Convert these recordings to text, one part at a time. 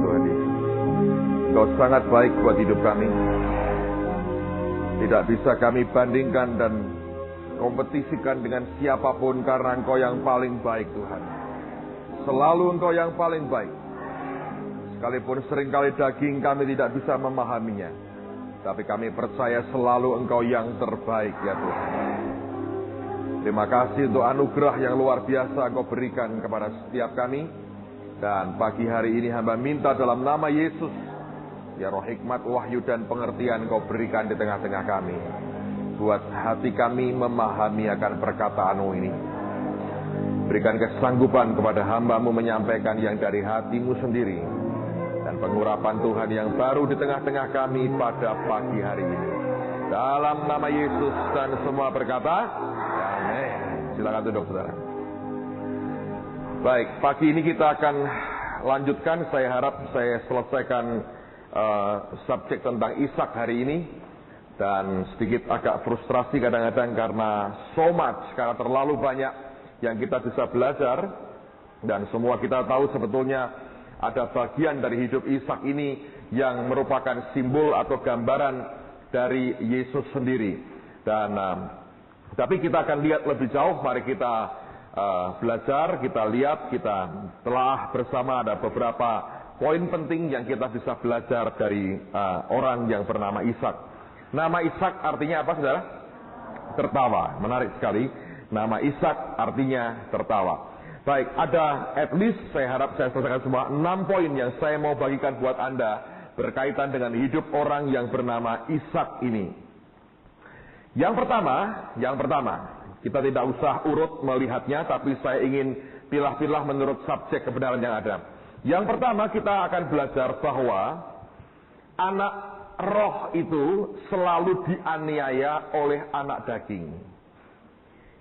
Tuhan Yesus. Engkau sangat baik buat hidup kami. Tidak bisa kami bandingkan dan kompetisikan dengan siapapun karena Engkau yang paling baik Tuhan. Selalu Engkau yang paling baik. Sekalipun seringkali daging kami tidak bisa memahaminya, tapi kami percaya selalu Engkau yang terbaik ya Tuhan. Terima kasih untuk anugerah yang luar biasa Engkau berikan kepada setiap kami. Dan pagi hari ini hamba minta dalam nama Yesus, ya Roh hikmat, wahyu dan pengertian Engkau berikan di tengah-tengah kami. Buat hati kami memahami akan perkataan-Mu ini. Berikan kesanggupan kepada hamba-Mu menyampaikan yang dari hati-Mu sendiri. Dan pengurapan Tuhan yang baru di tengah-tengah kami pada pagi hari ini. Dalam nama Yesus dan semua berkata, amin. Silakan duduk saudara. Baik, pagi ini kita akan lanjutkan. Saya harap saya selesaikan subjek tentang Ishak hari ini. Dan sedikit agak frustrasi kadang-kadang karena so much, karena terlalu banyak yang kita bisa belajar. Dan semua kita tahu sebetulnya ada bagian dari hidup Ishak ini yang merupakan simbol atau gambaran dari Yesus sendiri. Dan tapi kita akan lihat lebih jauh. Mari kita belajar, kita lihat, kita telah bersama ada beberapa poin penting yang kita bisa belajar dari orang yang bernama Ishak. Nama Ishak artinya apa saudara? Tertawa. Menarik sekali. Nama Ishak artinya tertawa. Baik, ada at least saya harap saya selesaikan semua 6 poin yang saya mau bagikan buat Anda berkaitan dengan hidup orang yang bernama Ishak ini. Yang pertama, kita tidak usah urut melihatnya, tapi saya ingin pilah-pilah menurut subjek kebenaran yang ada. Yang pertama kita akan belajar bahwa anak roh itu selalu dianiaya oleh anak daging.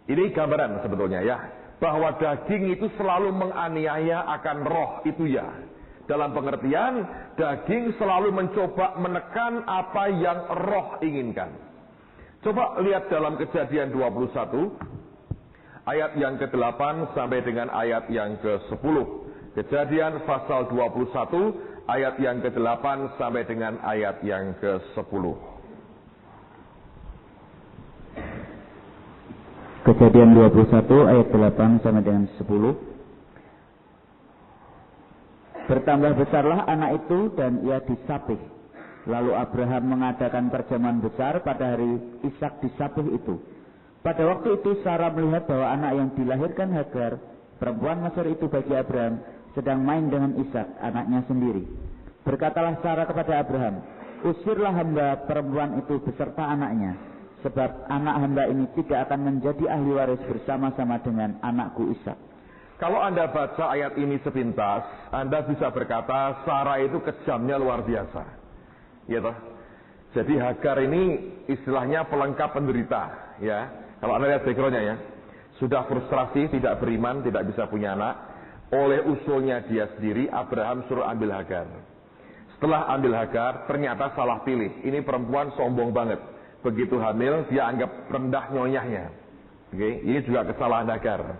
Ini gambaran sebetulnya ya. Bahwa daging itu selalu menganiaya akan roh itu ya. Dalam pengertian, daging selalu mencoba menekan apa yang roh inginkan. Coba lihat dalam Kejadian 21, ayat yang ke-8 sampai dengan ayat yang ke-10. Kejadian pasal 21, ayat yang ke-8 sampai dengan ayat yang ke-10. Kejadian 21 ayat 8 sampai dengan 10. Bertambah besarlah anak itu dan ia disapih. Lalu Abraham mengadakan perjamuan besar pada hari Ishak disapih itu. Pada waktu itu Sarah melihat bahwa anak yang dilahirkan Hagar, perempuan Mesir itu bagi Abraham, sedang main dengan Ishak, anaknya sendiri. Berkatalah Sarah kepada Abraham, usirlah hamba perempuan itu beserta anaknya. Sebab anak hamba ini tidak akan menjadi ahli waris bersama-sama dengan anakku Ishak. Kalau Anda baca ayat ini sepintas, Anda bisa berkata Sarah itu kejamnya luar biasa. Ya toh? Jadi Hagar ini istilahnya pelengkap penderita, ya. Kalau Anda lihat backgroundnya ya, sudah frustrasi, tidak beriman, tidak bisa punya anak. Oleh usulnya dia sendiri, Abraham suruh ambil Hagar. Setelah ambil Hagar, ternyata salah pilih. Ini perempuan sombong banget. Begitu hamil, dia anggap rendah nyonyahnya. Oke, ini juga kesalahan Hagar.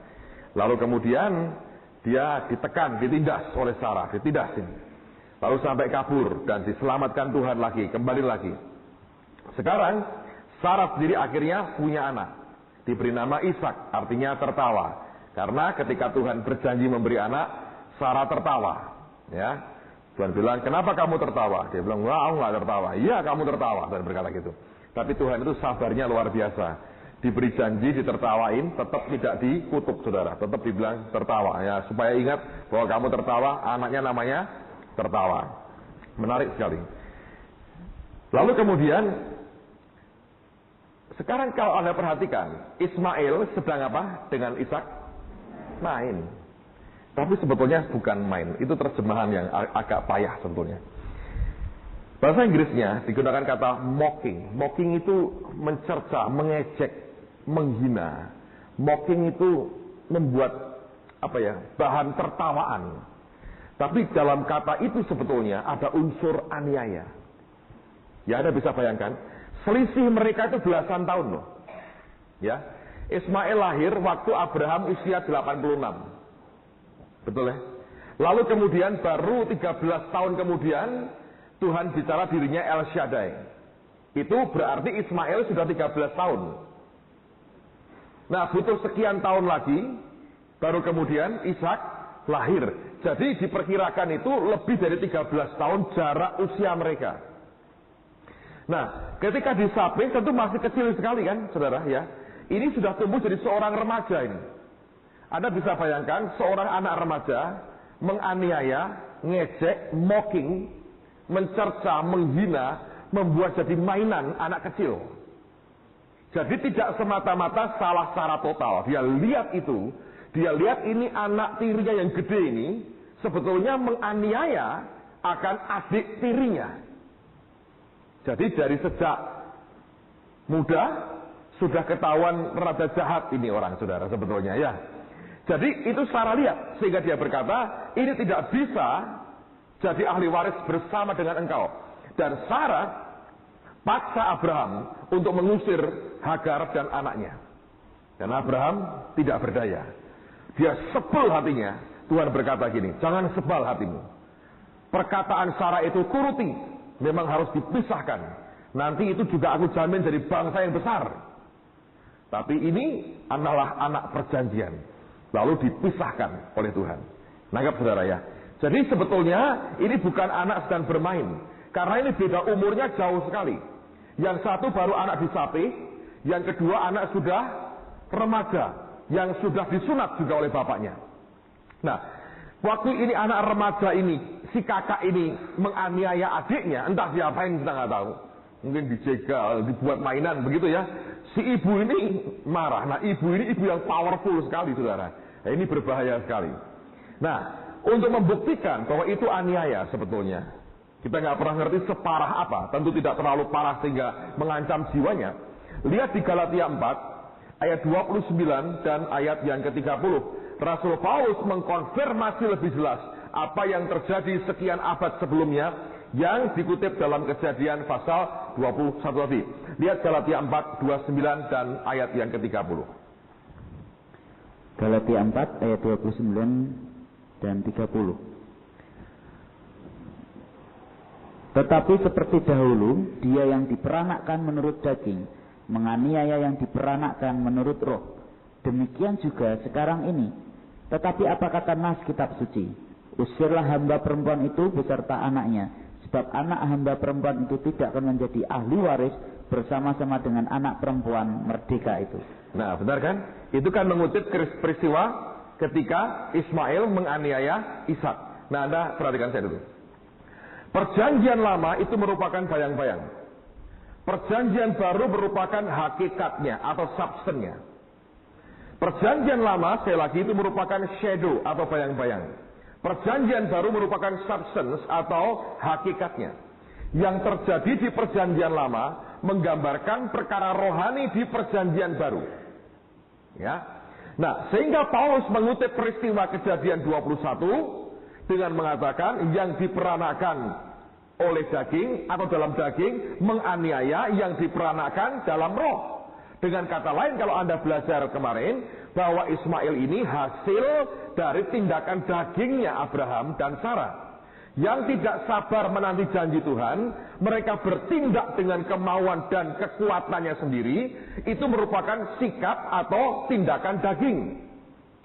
Lalu kemudian dia ditekan, ditindas oleh Sarah, ditindasin. Lalu sampai kabur dan diselamatkan Tuhan lagi, kembali lagi. Sekarang Sarah sendiri akhirnya punya anak, diberi nama Ishak, artinya tertawa. Karena ketika Tuhan berjanji memberi anak, Sarah tertawa. Ya, Tuhan bilang, kenapa kamu tertawa? Dia bilang, wah, aku nggak tertawa. Iya, kamu tertawa. Dan berkata gitu. Tapi Tuhan itu sabarnya luar biasa. Diberi janji, ditertawain, tetap tidak dikutuk saudara. Tetap dibilang tertawa. Ya, supaya ingat bahwa kamu tertawa, anaknya namanya tertawa. Menarik sekali. Lalu kemudian, sekarang kalau Anda perhatikan, Ismail sedang apa dengan Ishak? Main. Tapi sebetulnya bukan main. Itu terjemahan yang agak payah sebetulnya. Bahasa Inggrisnya digunakan kata mocking. Mocking itu mencerca, mengejek, menghina. Mocking itu membuat bahan tertawaan. Tapi dalam kata itu sebetulnya ada unsur aniaya. Ya, Anda bisa bayangkan, selisih mereka itu belasan tahun loh. Ya, Ismail lahir waktu Abraham usia 86. Betul ya? Lalu kemudian baru 13 tahun kemudian Tuhan bicara dirinya El Shaddai. Itu berarti Ismail sudah 13 tahun. Nah, butuh sekian tahun lagi baru kemudian Ishak lahir. Jadi diperkirakan itu lebih dari 13 tahun jarak usia mereka. Nah, ketika disapih tentu masih kecil sekali kan, saudara ya. Ini sudah tumbuh jadi seorang remaja ini. Anda bisa bayangkan seorang anak remaja menganiaya, ngejek, mocking, mencerca, menghina, membuat jadi mainan anak kecil. Jadi tidak semata-mata salah secara total. Dia lihat itu, dia lihat ini anak tirinya yang gede ini sebetulnya menganiaya akan adik tirinya. Jadi dari sejak muda sudah ketahuan rada jahat ini orang, saudara, sebetulnya ya. Jadi itu secara lihat, sehingga dia berkata, ini tidak bisa jadi ahli waris bersama dengan engkau. Dan Sarah paksa Abraham untuk mengusir Hagar dan anaknya. Dan Abraham tidak berdaya. Dia sebel hatinya. Tuhan berkata gini, jangan sebal hatimu. Perkataan Sarah itu turuti, memang harus dipisahkan. Nanti itu juga aku jamin jadi bangsa yang besar. Tapi ini adalah anak perjanjian. Lalu dipisahkan oleh Tuhan. Nangkap saudara ya. Jadi sebetulnya ini bukan anak sedang bermain. Karena ini beda umurnya jauh sekali. Yang satu baru anak disapih, yang kedua anak sudah remaja, yang sudah disunat juga oleh bapaknya. Nah, waktu ini anak remaja ini, si kakak ini menganiaya adiknya, entah diapain kita nggak tahu. Mungkin dijegal, dibuat mainan begitu ya. Si ibu ini marah. Nah, ibu ini ibu yang powerful sekali, saudara. Nah, ini berbahaya sekali. Nah, untuk membuktikan bahwa itu aniaya sebetulnya. Kita nggak pernah ngerti separah apa. Tentu tidak terlalu parah sehingga mengancam jiwanya. Lihat di Galatia 4, ayat 29 dan ayat yang ke-30. Rasul Paulus mengkonfirmasi lebih jelas apa yang terjadi sekian abad sebelumnya yang dikutip dalam Kejadian pasal 21 tadi. Lihat Galatia 4, 29 dan ayat yang ke-30. Galatia 4 ayat 29 dan 30. Tetapi seperti dahulu, dia yang diperanakkan menurut daging, menganiaya yang diperanakkan menurut roh. Demikian juga sekarang ini. Tetapi apa kata nas kitab suci? Usirlah hamba perempuan itu beserta anaknya, sebab anak hamba perempuan itu tidak akan menjadi ahli waris bersama-sama dengan anak perempuan merdeka itu. Nah, benar kan? Itu kan mengutip peristiwa ketika Ismail menganiaya Ishak. Nah, Anda perhatikan saya dulu. Perjanjian lama itu merupakan bayang-bayang. Perjanjian baru merupakan hakikatnya atau substannya. Perjanjian lama sekali lagi itu merupakan shadow atau bayang-bayang. Perjanjian baru merupakan substance atau hakikatnya. Yang terjadi di perjanjian lama menggambarkan perkara rohani di perjanjian baru. Ya. Nah, sehingga Paulus mengutip peristiwa Kejadian 21 dengan mengatakan yang diperanakan oleh daging atau dalam daging menganiaya yang diperanakan dalam roh. Dengan kata lain, kalau Anda belajar kemarin bahwa Ismail ini hasil dari tindakan dagingnya Abraham dan Sarah yang tidak sabar menanti janji Tuhan, mereka bertindak dengan kemauan dan kekuatannya sendiri, itu merupakan sikap atau tindakan daging.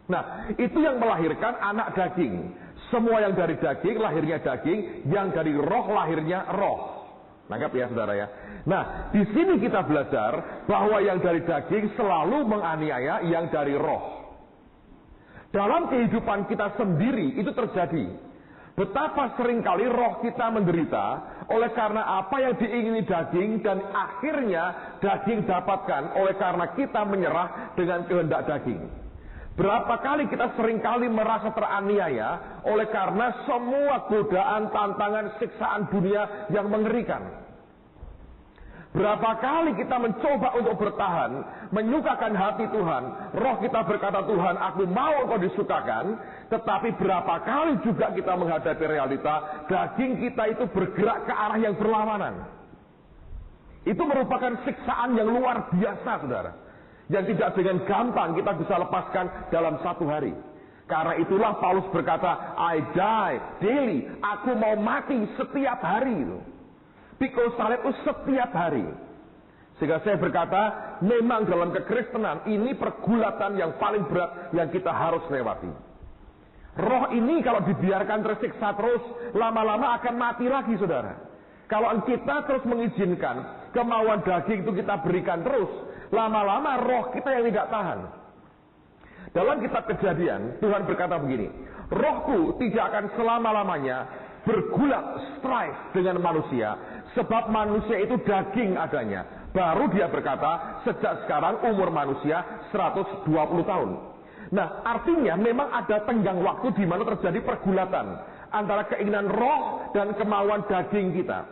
Nah, itu yang melahirkan anak daging. Semua yang dari daging, lahirnya daging. Yang dari roh, lahirnya roh. Nangkap ya, saudara ya. Nah, di sini kita belajar bahwa yang dari daging selalu menganiaya yang dari roh. Dalam kehidupan kita sendiri itu terjadi. Betapa seringkali roh kita menderita oleh karena apa yang diingini daging dan akhirnya daging dapatkan oleh karena kita menyerah dengan kehendak daging. Berapa kali kita seringkali merasa teraniaya oleh karena semua godaan, tantangan, siksaan dunia yang mengerikan. Berapa kali kita mencoba untuk bertahan, menyukakan hati Tuhan. Roh kita berkata, Tuhan, aku mau Engkau disukakan. Tetapi berapa kali juga kita menghadapi realita, daging kita itu bergerak ke arah yang berlawanan. Itu merupakan siksaan yang luar biasa, saudara. Yang tidak dengan gampang kita bisa lepaskan dalam satu hari. Karena itulah Paulus berkata, I die daily. Aku mau mati setiap hari. Pikul salib itu setiap hari. Sehingga saya berkata, memang dalam kekristenan ini pergulatan yang paling berat yang kita harus lewati. Roh ini kalau dibiarkan tersiksa terus, lama-lama akan mati lagi, saudara. Kalau kita terus mengizinkan kemauan daging itu kita berikan terus, lama-lama roh kita yang tidak tahan. Dalam kitab Kejadian, Tuhan berkata begini, rohku tidak akan selama-lamanya bergulat strife dengan manusia, sebab manusia itu daging adanya. Baru dia berkata, sejak sekarang umur manusia 120 tahun. Nah, artinya memang ada tenggang waktu di mana terjadi pergulatan antara keinginan roh dan kemauan daging kita.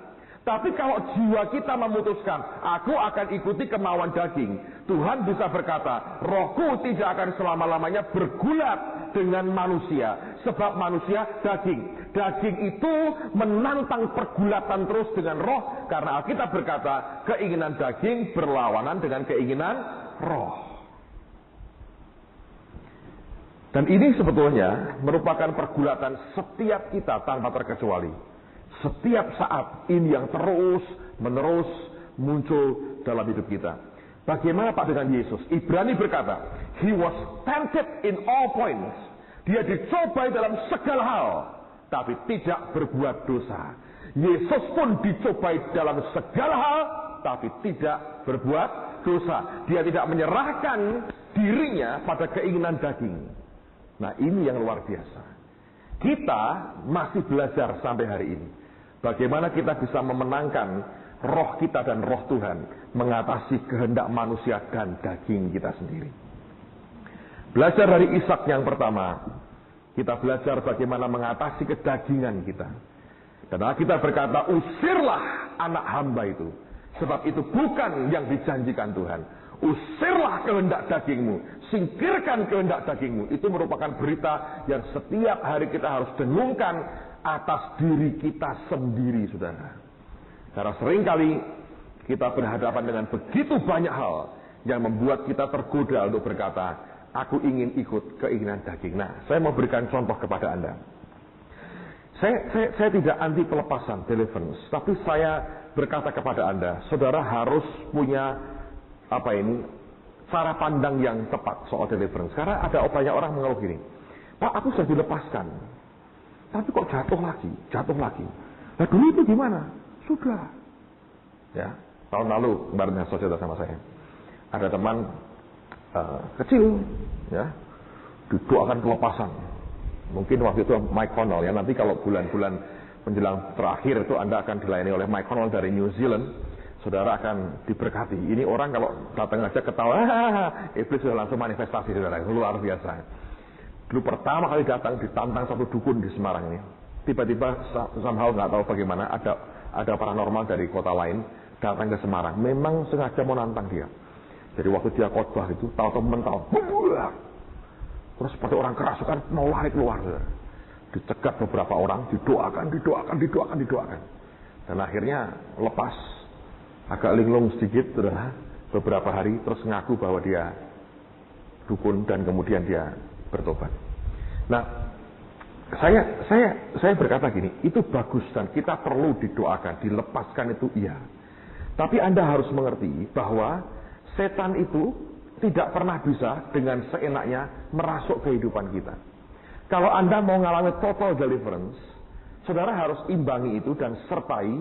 Tapi kalau jiwa kita memutuskan, aku akan ikuti kemauan daging, Tuhan bisa berkata, rohku tidak akan selama-lamanya bergulat dengan manusia, sebab manusia daging. Daging itu menantang pergulatan terus dengan roh, karena Alkitab berkata, keinginan daging berlawanan dengan keinginan roh. Dan ini sebetulnya merupakan pergulatan setiap kita tanpa terkecuali. Setiap saat ini yang terus menerus muncul dalam hidup kita. Bagaimana Pak dengan Yesus? Ibrani berkata, He was tempted in all points. Dia dicobai dalam segala hal, tapi tidak berbuat dosa. Yesus pun dicobai dalam segala hal, tapi tidak berbuat dosa. Dia tidak menyerahkan dirinya pada keinginan daging. Nah, ini yang luar biasa. Kita masih belajar sampai hari ini. Bagaimana kita bisa memenangkan roh kita dan roh Tuhan mengatasi kehendak manusia dan daging kita sendiri. Belajar dari Ishak yang pertama, kita belajar bagaimana mengatasi kedagingan kita. Dan kita berkata, usirlah anak hamba itu, sebab itu bukan yang dijanjikan Tuhan. Usirlah kehendak dagingmu, singkirkan kehendak dagingmu. Itu merupakan berita yang setiap hari kita harus dengungkan atas diri kita sendiri, saudara. Karena seringkali kita berhadapan dengan begitu banyak hal yang membuat kita tergoda untuk berkata, aku ingin ikut keinginan daging. Nah, saya mau berikan contoh kepada Anda. Saya tidak anti pelepasan deliverance, tapi saya berkata kepada Anda, saudara harus punya cara pandang yang tepat soal deliverance. Karena ada banyak orang mengeluh gini, Pak, aku sudah dilepaskan, tapi kok jatuh lagi. Nah, dulu itu gimana? Sudah. Ya, tahun lalu kemarin saudara sama saya, ada teman kecil, ya, didoakan pelepasan. Mungkin waktu itu Mike Connell, ya, nanti kalau bulan-bulan menjelang terakhir itu Anda akan dilayani oleh Mike Connell dari New Zealand. Saudara akan diberkati. Ini orang kalau datang aja ketawa, iblis sudah langsung manifestasi, saudara. Luar biasa. Dulu pertama kali datang ditantang satu dukun di Semarang ini. Tiba-tiba somehow nggak tahu bagaimana ada paranormal dari kota lain datang ke Semarang. Memang sengaja mau nantang dia. Jadi waktu dia khotbah itu tahu-tahu mental, terus seperti orang kerasukan mau lari keluar. Dicegat beberapa orang, didoakan. Dan akhirnya lepas, agak linglung sedikit, beberapa hari terus ngaku bahwa dia dukun dan kemudian dia bertobat. Nah, saya berkata gini, itu bagus dan kita perlu didoakan, dilepaskan itu iya. Tapi Anda harus mengerti bahwa setan itu tidak pernah bisa dengan seenaknya merasuk kehidupan kita. Kalau Anda mau mengalami total deliverance, saudara harus imbangi itu dan sertai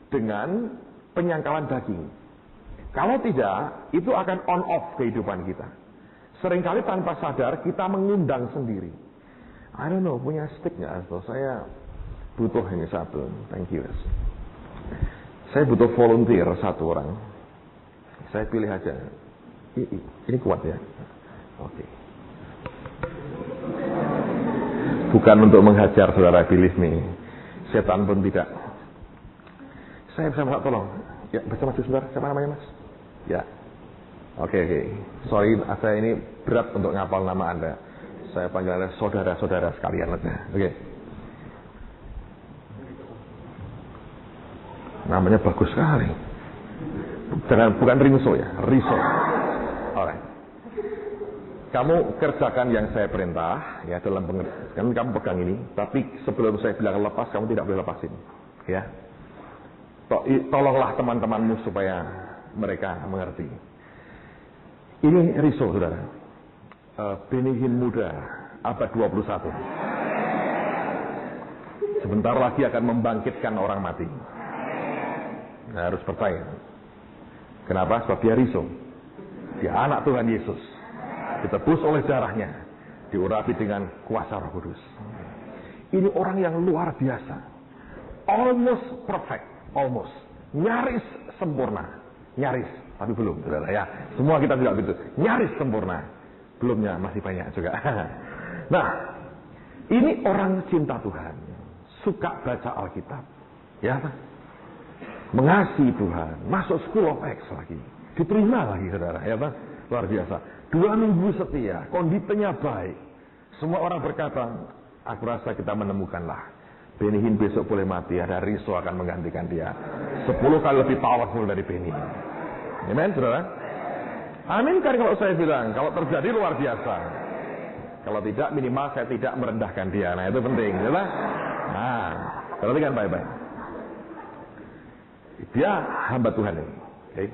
dengan penyangkalan daging. Kalau tidak, itu akan on off kehidupan kita. Seringkali tanpa sadar kita mengundang sendiri. I don't know, punya stick nggak? Saya butuh ini satu. Thank you. Saya butuh volunteer satu orang. Saya pilih aja. Ini kuat ya. Oke. Bukan untuk menghajar, saudara, believe me. Setan pun tidak. Saya bisa minta tolong. Ya, bisa maju sebentar. Siapa namanya, Mas? Ya. Oke. Sorry, saya ini berat untuk ngapal nama Anda. Saya panggil Anda saudara-saudara sekalian aja. Oke. Namanya bagus sekali. Bukan Ringso ya, Riso. Alright. kamu kerjakan yang saya perintah, ya dalam pengertian. Kan kamu pegang ini, tapi sebelum saya bilang lepas, kamu tidak boleh lepasin, ya. Tolonglah teman-temanmu supaya mereka mengerti. Ini Riso, saudara. Benihin muda, abad 21. Sebentar lagi akan membangkitkan orang mati. Nah, harus percaya. Kenapa? Sebab dia Riso. Dia anak Tuhan Yesus. Ditebus oleh darahnya, diurapi dengan kuasa Roh Kudus. Ini orang yang luar biasa. Almost perfect. Almost. Nyaris sempurna. Nyaris. Tapi belum, saudara ya. Semua kita juga begitu. Nyaris sempurna. Belumnya masih banyak juga. Nah, ini orang cinta Tuhan. Suka baca Alkitab. Ya, mengasihi Tuhan. Masuk School of Acts lagi. Diterima lagi, saudara. Ya, luar biasa. 2 minggu setia. Kondisinya baik. Semua orang berkata, aku rasa kita menemukanlah. Benihin besok boleh mati, ada Riso akan menggantikan dia. 10 kali lebih powerful dari Benihin. Amen, saudara? Amin kan kalau saya bilang, kalau terjadi luar biasa. Kalau tidak, minimal saya tidak merendahkan dia. Nah, itu penting, ya. Nah, perhatikan baik-baik. Dia hamba Tuhan ini. Okay.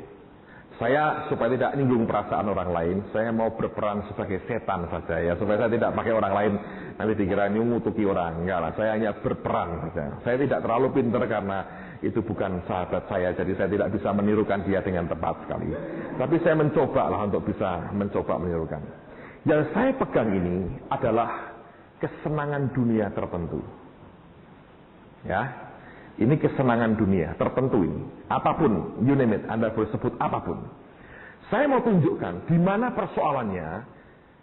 Saya supaya tidak nyinggung perasaan orang lain, saya mau berperan sebagai setan saja ya, supaya saya tidak pakai orang lain nanti dikira ngutuki orang. Enggak lah, saya hanya berperan saja. Saya tidak terlalu pintar karena itu bukan sahabat saya, jadi saya tidak bisa menirukan dia dengan tepat sekali. Tapi saya mencoba lah untuk bisa mencoba menirukan. Yang saya pegang ini adalah kesenangan dunia tertentu. Ya. Ini kesenangan dunia tertentu ini. Apapun, you name it, Anda boleh sebut apapun. Saya mau tunjukkan di mana persoalannya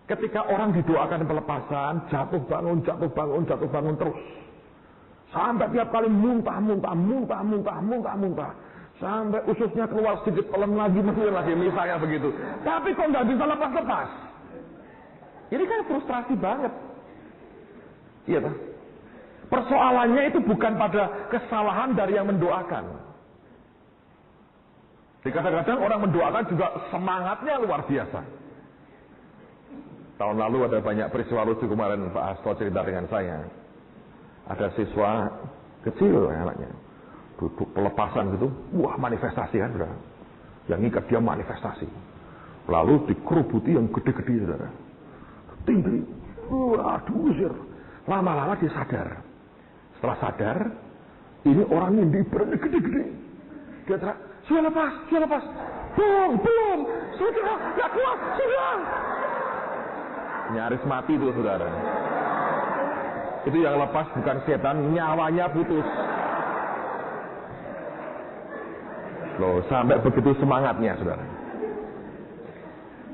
ketika orang didoakan pelepasan, jatuh bangun terus. Sampai tiap kali muntah. Sampai ususnya keluar sedikit, pelem lagi, misalnya begitu. Tapi kok nggak bisa lepas-lepas? Ini kan frustrasi banget. Iya toh? Persoalannya itu bukan pada kesalahan dari yang mendoakan. Kadang-kadang orang mendoakan juga semangatnya luar biasa. Tahun lalu ada banyak peristiwa lucu kemarin Pak Hasto cerita dengan saya. Ada siswa kecil anaknya, duduk pelepasan gitu, wah manifestasi kan saudara. Yang ngikat dia manifestasi. Lalu dikerubuti yang gede-gede saudara. Tinggi, wah diusir. Lama-lama dia sadar. Setelah sadar, ini orang yang diberani gede-gede. Dia teriak, sudah lepas. Belum, sudah, gak kuat, sudah. Nyaris mati tuh saudara. Itu yang lepas bukan setan, nyawanya putus. Loh, sampai begitu semangatnya saudara.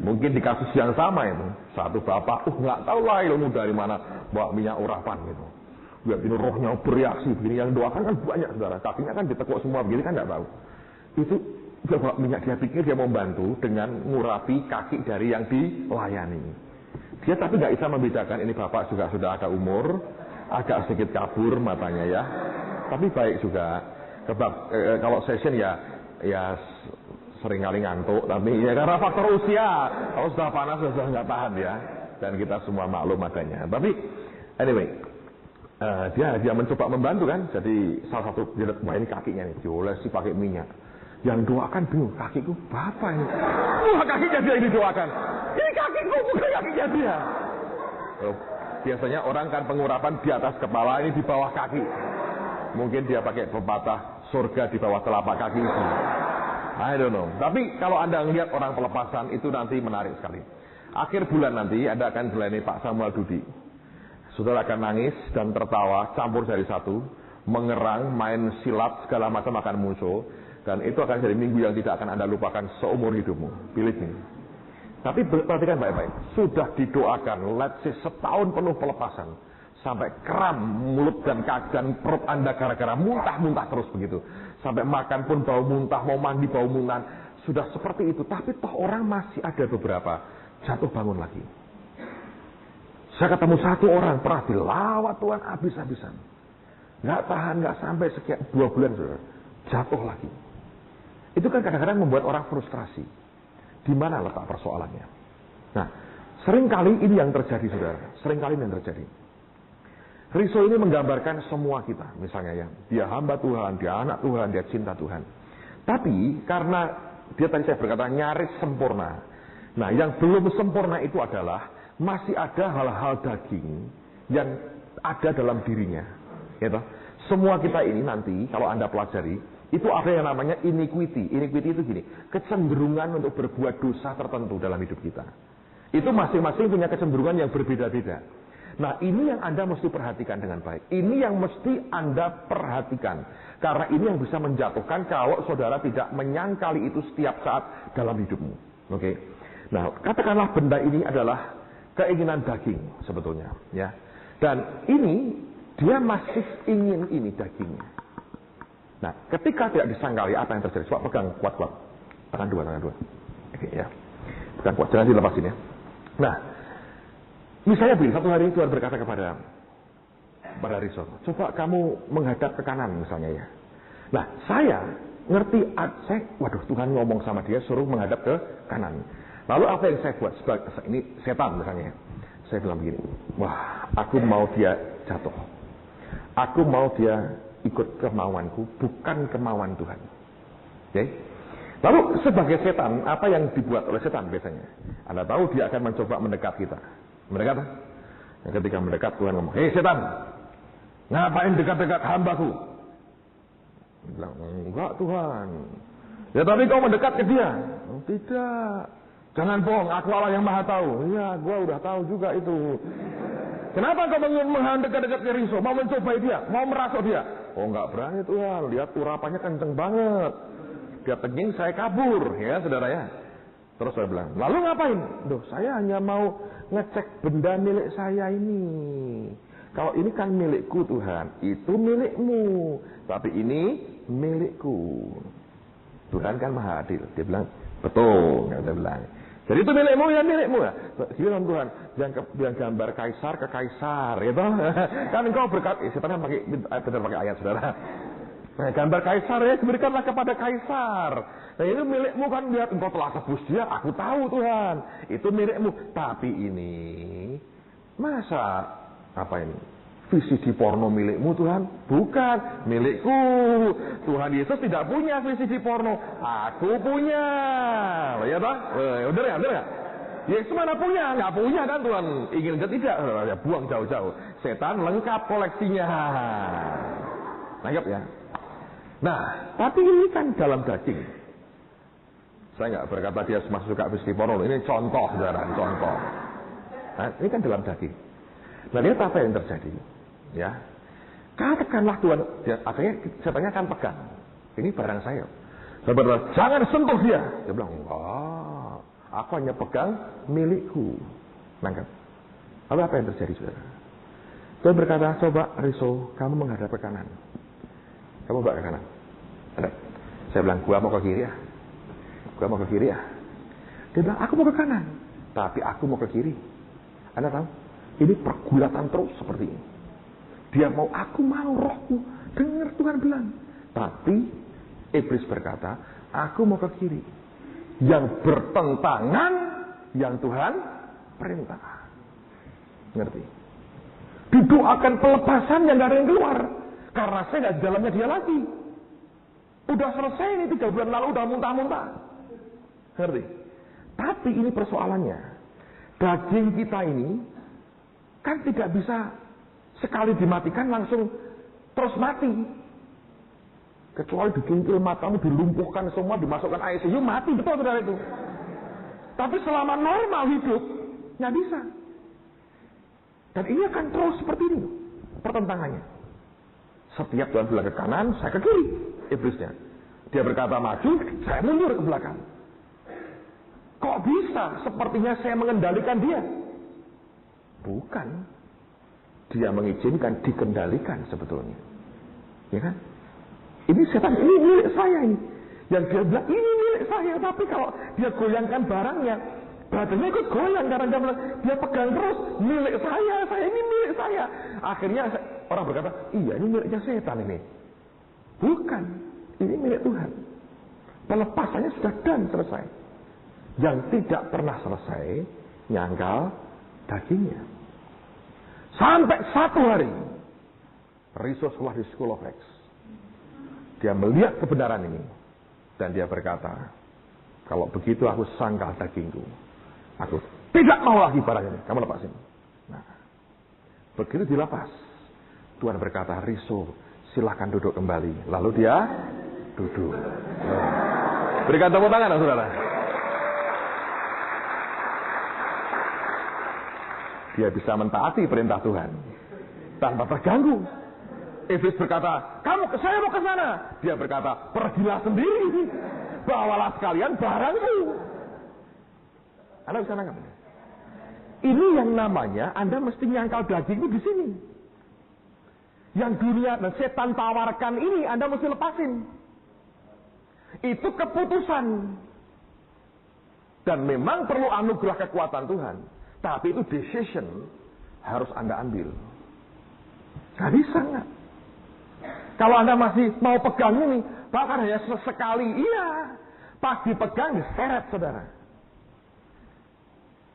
Mungkin di kasus yang sama itu, satu bapak, nggak tahu lah ilmu dari mana, bawa minyak urapan gitu. Lihat ini rohnya bereaksi begini, yang doakan kan banyak saudara, kakinya kan ditekuk semua begini kan nggak tahu. Itu dia bawa minyak, dia pikir dia mau bantu dengan ngurapi kaki dari yang dilayani. Dia tapi nggak bisa membedakan ini bapak juga sudah ada umur, agak sedikit kabur matanya ya. Tapi baik juga. Kalau session ya sering kali ngantuk, tapi ya karena faktor usia. Kalau sudah panas sudah nggak tahan ya. Dan kita semua maklum adanya. Tapi anyway. Dia mencoba membantu kan, jadi salah satu dia lihat, wah ini kakinya nih, diolesi pakai minyak. Yang doakan bingung, kakiku bapak ini. Wah kakinya dia yang didoakan. Ini kakiku bukan kakinya dia. Biasanya orang kan pengurapan di atas kepala, ini di bawah kaki. Mungkin dia pakai pepatah surga di bawah telapak kaki itu. I don't know. Tapi kalau Anda melihat orang pelepasan itu nanti menarik sekali. Akhir bulan nanti Anda akan melayani Pak Samuel Dudi. Saudara akan nangis dan tertawa campur jadi satu, mengerang, main silat segala macam akan muncul, dan itu akan jadi minggu yang tidak akan Anda lupakan seumur hidupmu. Pilih ini. Tapi perhatikan baik-baik, sudah didoakan, let's say setahun penuh pelepasan, sampai kram mulut dan kaki dan perut Anda gara-gara muntah-muntah terus begitu, sampai makan pun bau muntah, mau mandi bau muntah, sudah seperti itu. Tapi toh orang masih ada beberapa jatuh bangun lagi. Saya ketemu satu orang pernah dilawat Tuhan habis-habisan. Nggak tahan, nggak sampai sekian 2 bulan saudara, jatuh lagi. Itu kan kadang-kadang membuat orang frustrasi. Di mana letak persoalannya? Nah, Seringkali ini yang terjadi, saudara. Seringkali ini yang terjadi. Riso ini menggambarkan semua kita, misalnya ya. Dia hamba Tuhan, dia anak Tuhan, dia cinta Tuhan. Tapi karena dia tadi saya berkata nyaris sempurna. Nah, yang belum sempurna itu adalah masih ada hal-hal daging yang ada dalam dirinya. Gitu. Semua kita ini nanti kalau Anda pelajari, itu ada yang namanya iniquity. Iniquity itu gini, kecenderungan untuk berbuat dosa tertentu dalam hidup kita. Itu masing-masing punya kecenderungan yang berbeda-beda. Nah, ini yang Anda mesti perhatikan dengan baik. Ini yang mesti Anda perhatikan. Karena ini yang bisa menjatuhkan kalau saudara tidak menyangkali itu setiap saat dalam hidupmu. Oke. Nah, katakanlah benda ini adalah keinginan daging sebetulnya, ya. Dan ini dia masih ingin ini dagingnya. Nah, ketika tidak disangkali, apa yang terjadi? Coba pegang kuat-kuat. Tangan dua. Oke, ya. Pegang kuat, jangan dilepasin ya. Nah, misalnya satu hari Tuhan berkata kepada Riso, coba kamu menghadap ke kanan misalnya ya. Nah, saya ngerti, waduh Tuhan ngomong sama dia suruh menghadap ke kanan. Lalu apa yang saya buat? Ini setan misalnya ya. Saya bilang begini, wah aku mau dia jatuh. Aku mau dia ikut kemauanku, bukan kemauan Tuhan. Oke? Lalu sebagai setan, apa yang dibuat oleh setan biasanya? Anda tahu dia akan mencoba mendekat kita. Mendekat? Nah, ketika mendekat Tuhan ngomong, hei setan, ngapain dekat-dekat hambaku? Dia bilang, enggak Tuhan. Ya tapi kau mendekat ke dia. Oh, tidak. Jangan bohong, aku Allah yang maha tahu. Iya, gua udah tahu juga itu. Kenapa kau mendekat-dekat ke Riso? Mau mencobai dia? Mau merasuk dia? Oh enggak berani Tuhan, lihat urapannya kenceng banget. Dia tenging saya kabur, ya saudara ya. Terus saya bilang, lalu ngapain? Duh, saya hanya mau ngecek benda milik saya ini. Kalau ini kan milikku Tuhan, itu milikmu. Tapi ini milikku. Tuhan kan maha adil. Dia bilang, betul. Dia bilang, jadi itu milikmu ya milikmu ya. Giliran Tuhan, yang gambar kaisar ke kaisar, gitu. Kan engkau berkat, setan pakai benar pakai ayat saudara. Nah, gambar kaisar ya diberikanlah kepada kaisar. Nah ini milikmu kan, lihat engkau telah tebus dia, aku tahu Tuhan. Itu milikmu. Tapi ini masa apa ini? VCD porno milikmu Tuhan? Bukan, milikku. Tuhan Yesus tidak punya VCD porno. Aku punya. Ya toh? Udah ya? Yesus mana punya? Nggak punya kan Tuhan? Ingin ke tidak? Ya, buang jauh-jauh. Setan lengkap koleksinya. Nangkep ya? Nah, tapi ini kan dalam daging. Saya nggak berkata dia masuk suka VCD porno. Ini contoh, saudara, contoh. Nah, ini kan dalam daging. Nah, lihat apa yang terjadi. Ya, katakanlah Tuhan, akhirnya setannya akan pegang. Ini barang saya. Saya berkata, jangan sentuh dia. Dia bilang, wah, aku hanya pegang milikku. Nangkap. Lalu apa yang terjadi, saudara? Tuhan berkata, coba Riso, kamu menghadap ke kanan. Kamu bawa ke kanan. Ada. Saya bilang, gua mau ke kiri ya. Gua mau ke kiri ya. Dia bilang, aku mau ke kanan. Tapi aku mau ke kiri. Anda tahu? Ini pergulatan terus seperti ini. Dia mau, aku mau rohku. Dengar Tuhan bilang. Tapi iblis berkata, aku mau ke kiri. Yang bertentangan yang Tuhan perintah. Ngerti? Didoakan pelepasan yang gak ada yang keluar. Karena saya gak di dalamnya dia lagi. Udah selesai ini 3 bulan lalu, udah muntah-muntah. Ngerti? Tapi ini persoalannya. Daging kita ini kan tidak bisa sekali dimatikan langsung terus mati. Kecuali dikincil matamu, dilumpuhkan semua, dimasukkan ICU, mati betul saudara itu. Tapi selama normal hidup nggak bisa. Dan ini akan terus seperti ini pertentangannya. Setiap Tuhan bilang ke kanan, saya ke kiri. Iblisnya. Dia berkata maju, saya mundur ke belakang. Kok bisa? Sepertinya saya mengendalikan dia. Bukan. Dia mengizinkan dikendalikan sebetulnya. Ya kan? Ini setan, ini milik saya ini. Yang dia bilang, ini milik saya. Tapi kalau dia goyangkan barangnya, badannya ikut goyang. Karena dia pegang terus, milik saya ini milik saya. Akhirnya orang berkata, iya ini miliknya setan ini. Bukan. Ini milik Tuhan. Pelepasannya sudah selesai. Yang tidak pernah selesai nyangkal dagingnya. Sampai satu hari, Riso sekolah di School of Acts. Dia melihat kebenaran ini. Dan dia berkata, kalau begitu aku sangkal dagingku. Aku tidak mau lagi barang ini. Kamu lepasin. Nah, begitu dilepas, Tuhan berkata, Riso, silakan duduk kembali. Lalu dia duduk. Berikan tepuk tangan, saudara. Dia bisa mentaati perintah Tuhan tanpa terganggu. Iblis berkata, saya mau ke sana. Dia berkata, pergilah sendiri. Bawalah sekalian barangmu. Anda bisa nangkap? Ini yang namanya Anda mesti nyangkal dagingmu di sini. Yang dunia dan setan tawarkan ini Anda mesti lepasin. Itu keputusan. Dan memang perlu anugerah kekuatan Tuhan. Tapi itu decision harus Anda ambil. Gak bisa nggak? Kalau Anda masih mau pegang ini, bahkan hanya sesekali, iya. Pas dipegang, diseret, saudara.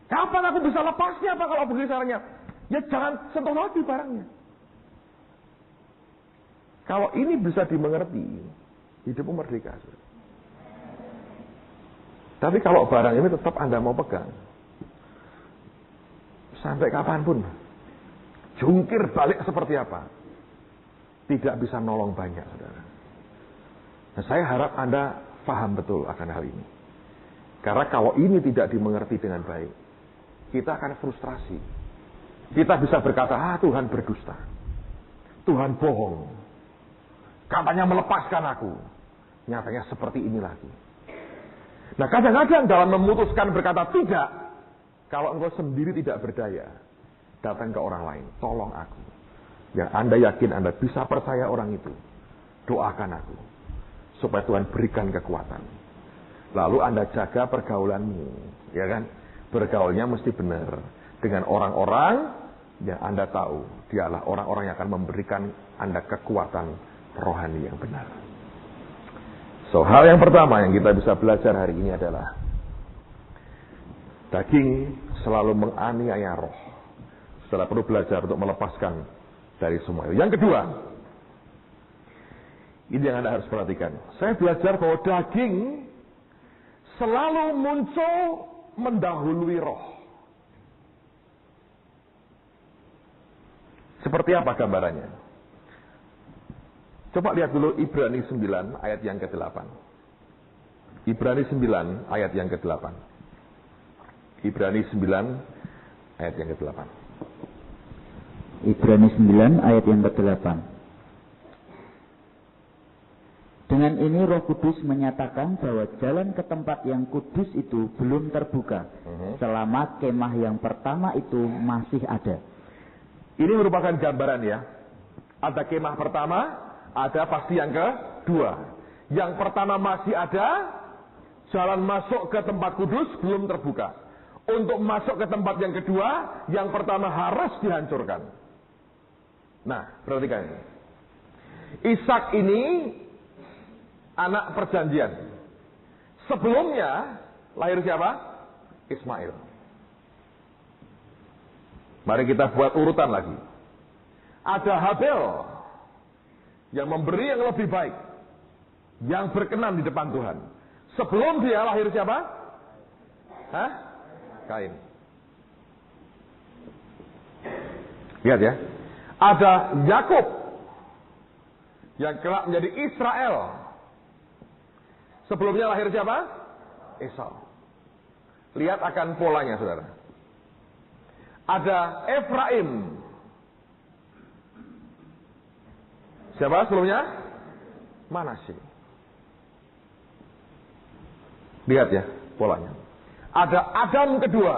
Kapan aku bisa lepasnya, Pak, kalau begini caranya? Ya jangan sentuh lagi barangnya. Kalau ini bisa dimengerti, hidupmu merdeka, saudara. Tapi kalau barang ini tetap Anda mau pegang, sampai kapanpun, jungkir balik seperti apa, tidak bisa nolong banyak, saudara. Nah, saya harap Anda paham betul akan hal ini. Karena kalau ini tidak dimengerti dengan baik, kita akan frustrasi. Kita bisa berkata, Tuhan berdusta. Tuhan bohong. Katanya melepaskan aku. Nyatanya seperti ini lagi. Nah, kadang-kadang dalam memutuskan berkata tidak, kalau engkau sendiri tidak berdaya, datang ke orang lain, tolong aku. Yang Anda yakin Anda bisa percaya orang itu, doakan aku. Supaya Tuhan berikan kekuatan. Lalu Anda jaga pergaulanmu. Ya kan? Bergaulnya mesti benar. Dengan orang-orang yang Anda tahu. Dialah orang-orang yang akan memberikan Anda kekuatan rohani yang benar. So, hal yang pertama yang kita bisa belajar hari ini adalah daging selalu menganiaya roh. Saudara perlu belajar untuk melepaskan dari semua itu. Yang kedua, ini yang Anda harus perhatikan. Saya belajar bahwa daging selalu muncul mendahului roh. Seperti apa gambarannya? Coba lihat dulu Ibrani 9 ayat yang ke-8. Ibrani 9 ayat yang ke-8. Ibrani 9 ayat yang ke-8. Ibrani 9 ayat yang ke-8. Dengan ini Roh Kudus menyatakan bahwa jalan ke tempat yang kudus itu belum terbuka selama kemah yang pertama itu masih ada. Ini merupakan gambaran ya. Ada kemah pertama, ada pasti yang kedua. Yang pertama masih ada, jalan masuk ke tempat kudus belum terbuka. Untuk masuk ke tempat yang kedua, yang pertama harus dihancurkan. Nah, perhatikan ini. Ishak ini anak perjanjian. Sebelumnya lahir siapa? Ismail. Mari kita buat urutan lagi. Ada Habel yang memberi yang lebih baik, yang berkenan di depan Tuhan. Sebelum dia lahir siapa? Kain. Lihat ya. Ada Yakub yang kelak menjadi Israel. Sebelumnya lahir siapa? Esau. Lihat akan polanya, saudara. Ada Efraim. Siapa sebelumnya? Manasye. Lihat ya polanya. Ada Adam kedua.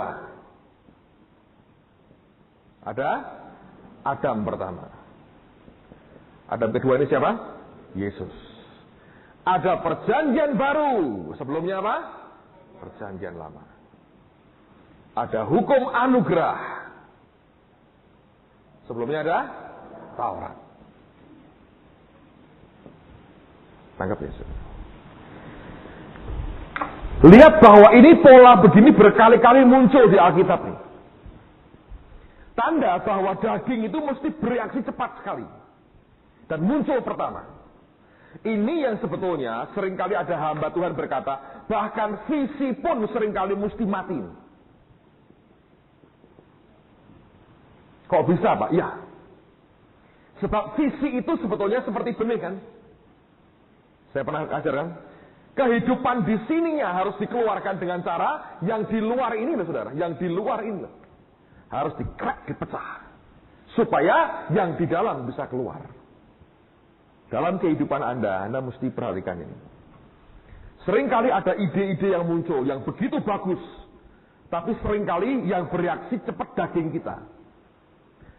Ada Adam pertama. Adam kedua ini siapa? Yesus. Ada perjanjian baru. Sebelumnya apa? Perjanjian lama. Ada hukum anugerah. Sebelumnya ada Taurat. Tangkap Yesus. Lihat bahwa ini pola begini berkali-kali muncul di Alkitab nih. Tanda bahwa daging itu mesti bereaksi cepat sekali. Dan muncul pertama. Ini yang sebetulnya seringkali ada hamba Tuhan berkata, bahkan visi pun seringkali mesti mati. Kok bisa, Pak? Ya. Sebab visi itu sebetulnya seperti benih kan? Saya pernah ajar kan? Kehidupan di sininya harus dikeluarkan dengan cara yang di luar ini loh saudara. Yang di luar ini loh. Harus dikrek, dipecah. Supaya yang di dalam bisa keluar. Dalam kehidupan Anda mesti perhatikan ini. Seringkali ada ide-ide yang muncul yang begitu bagus. Tapi seringkali yang bereaksi cepat daging kita.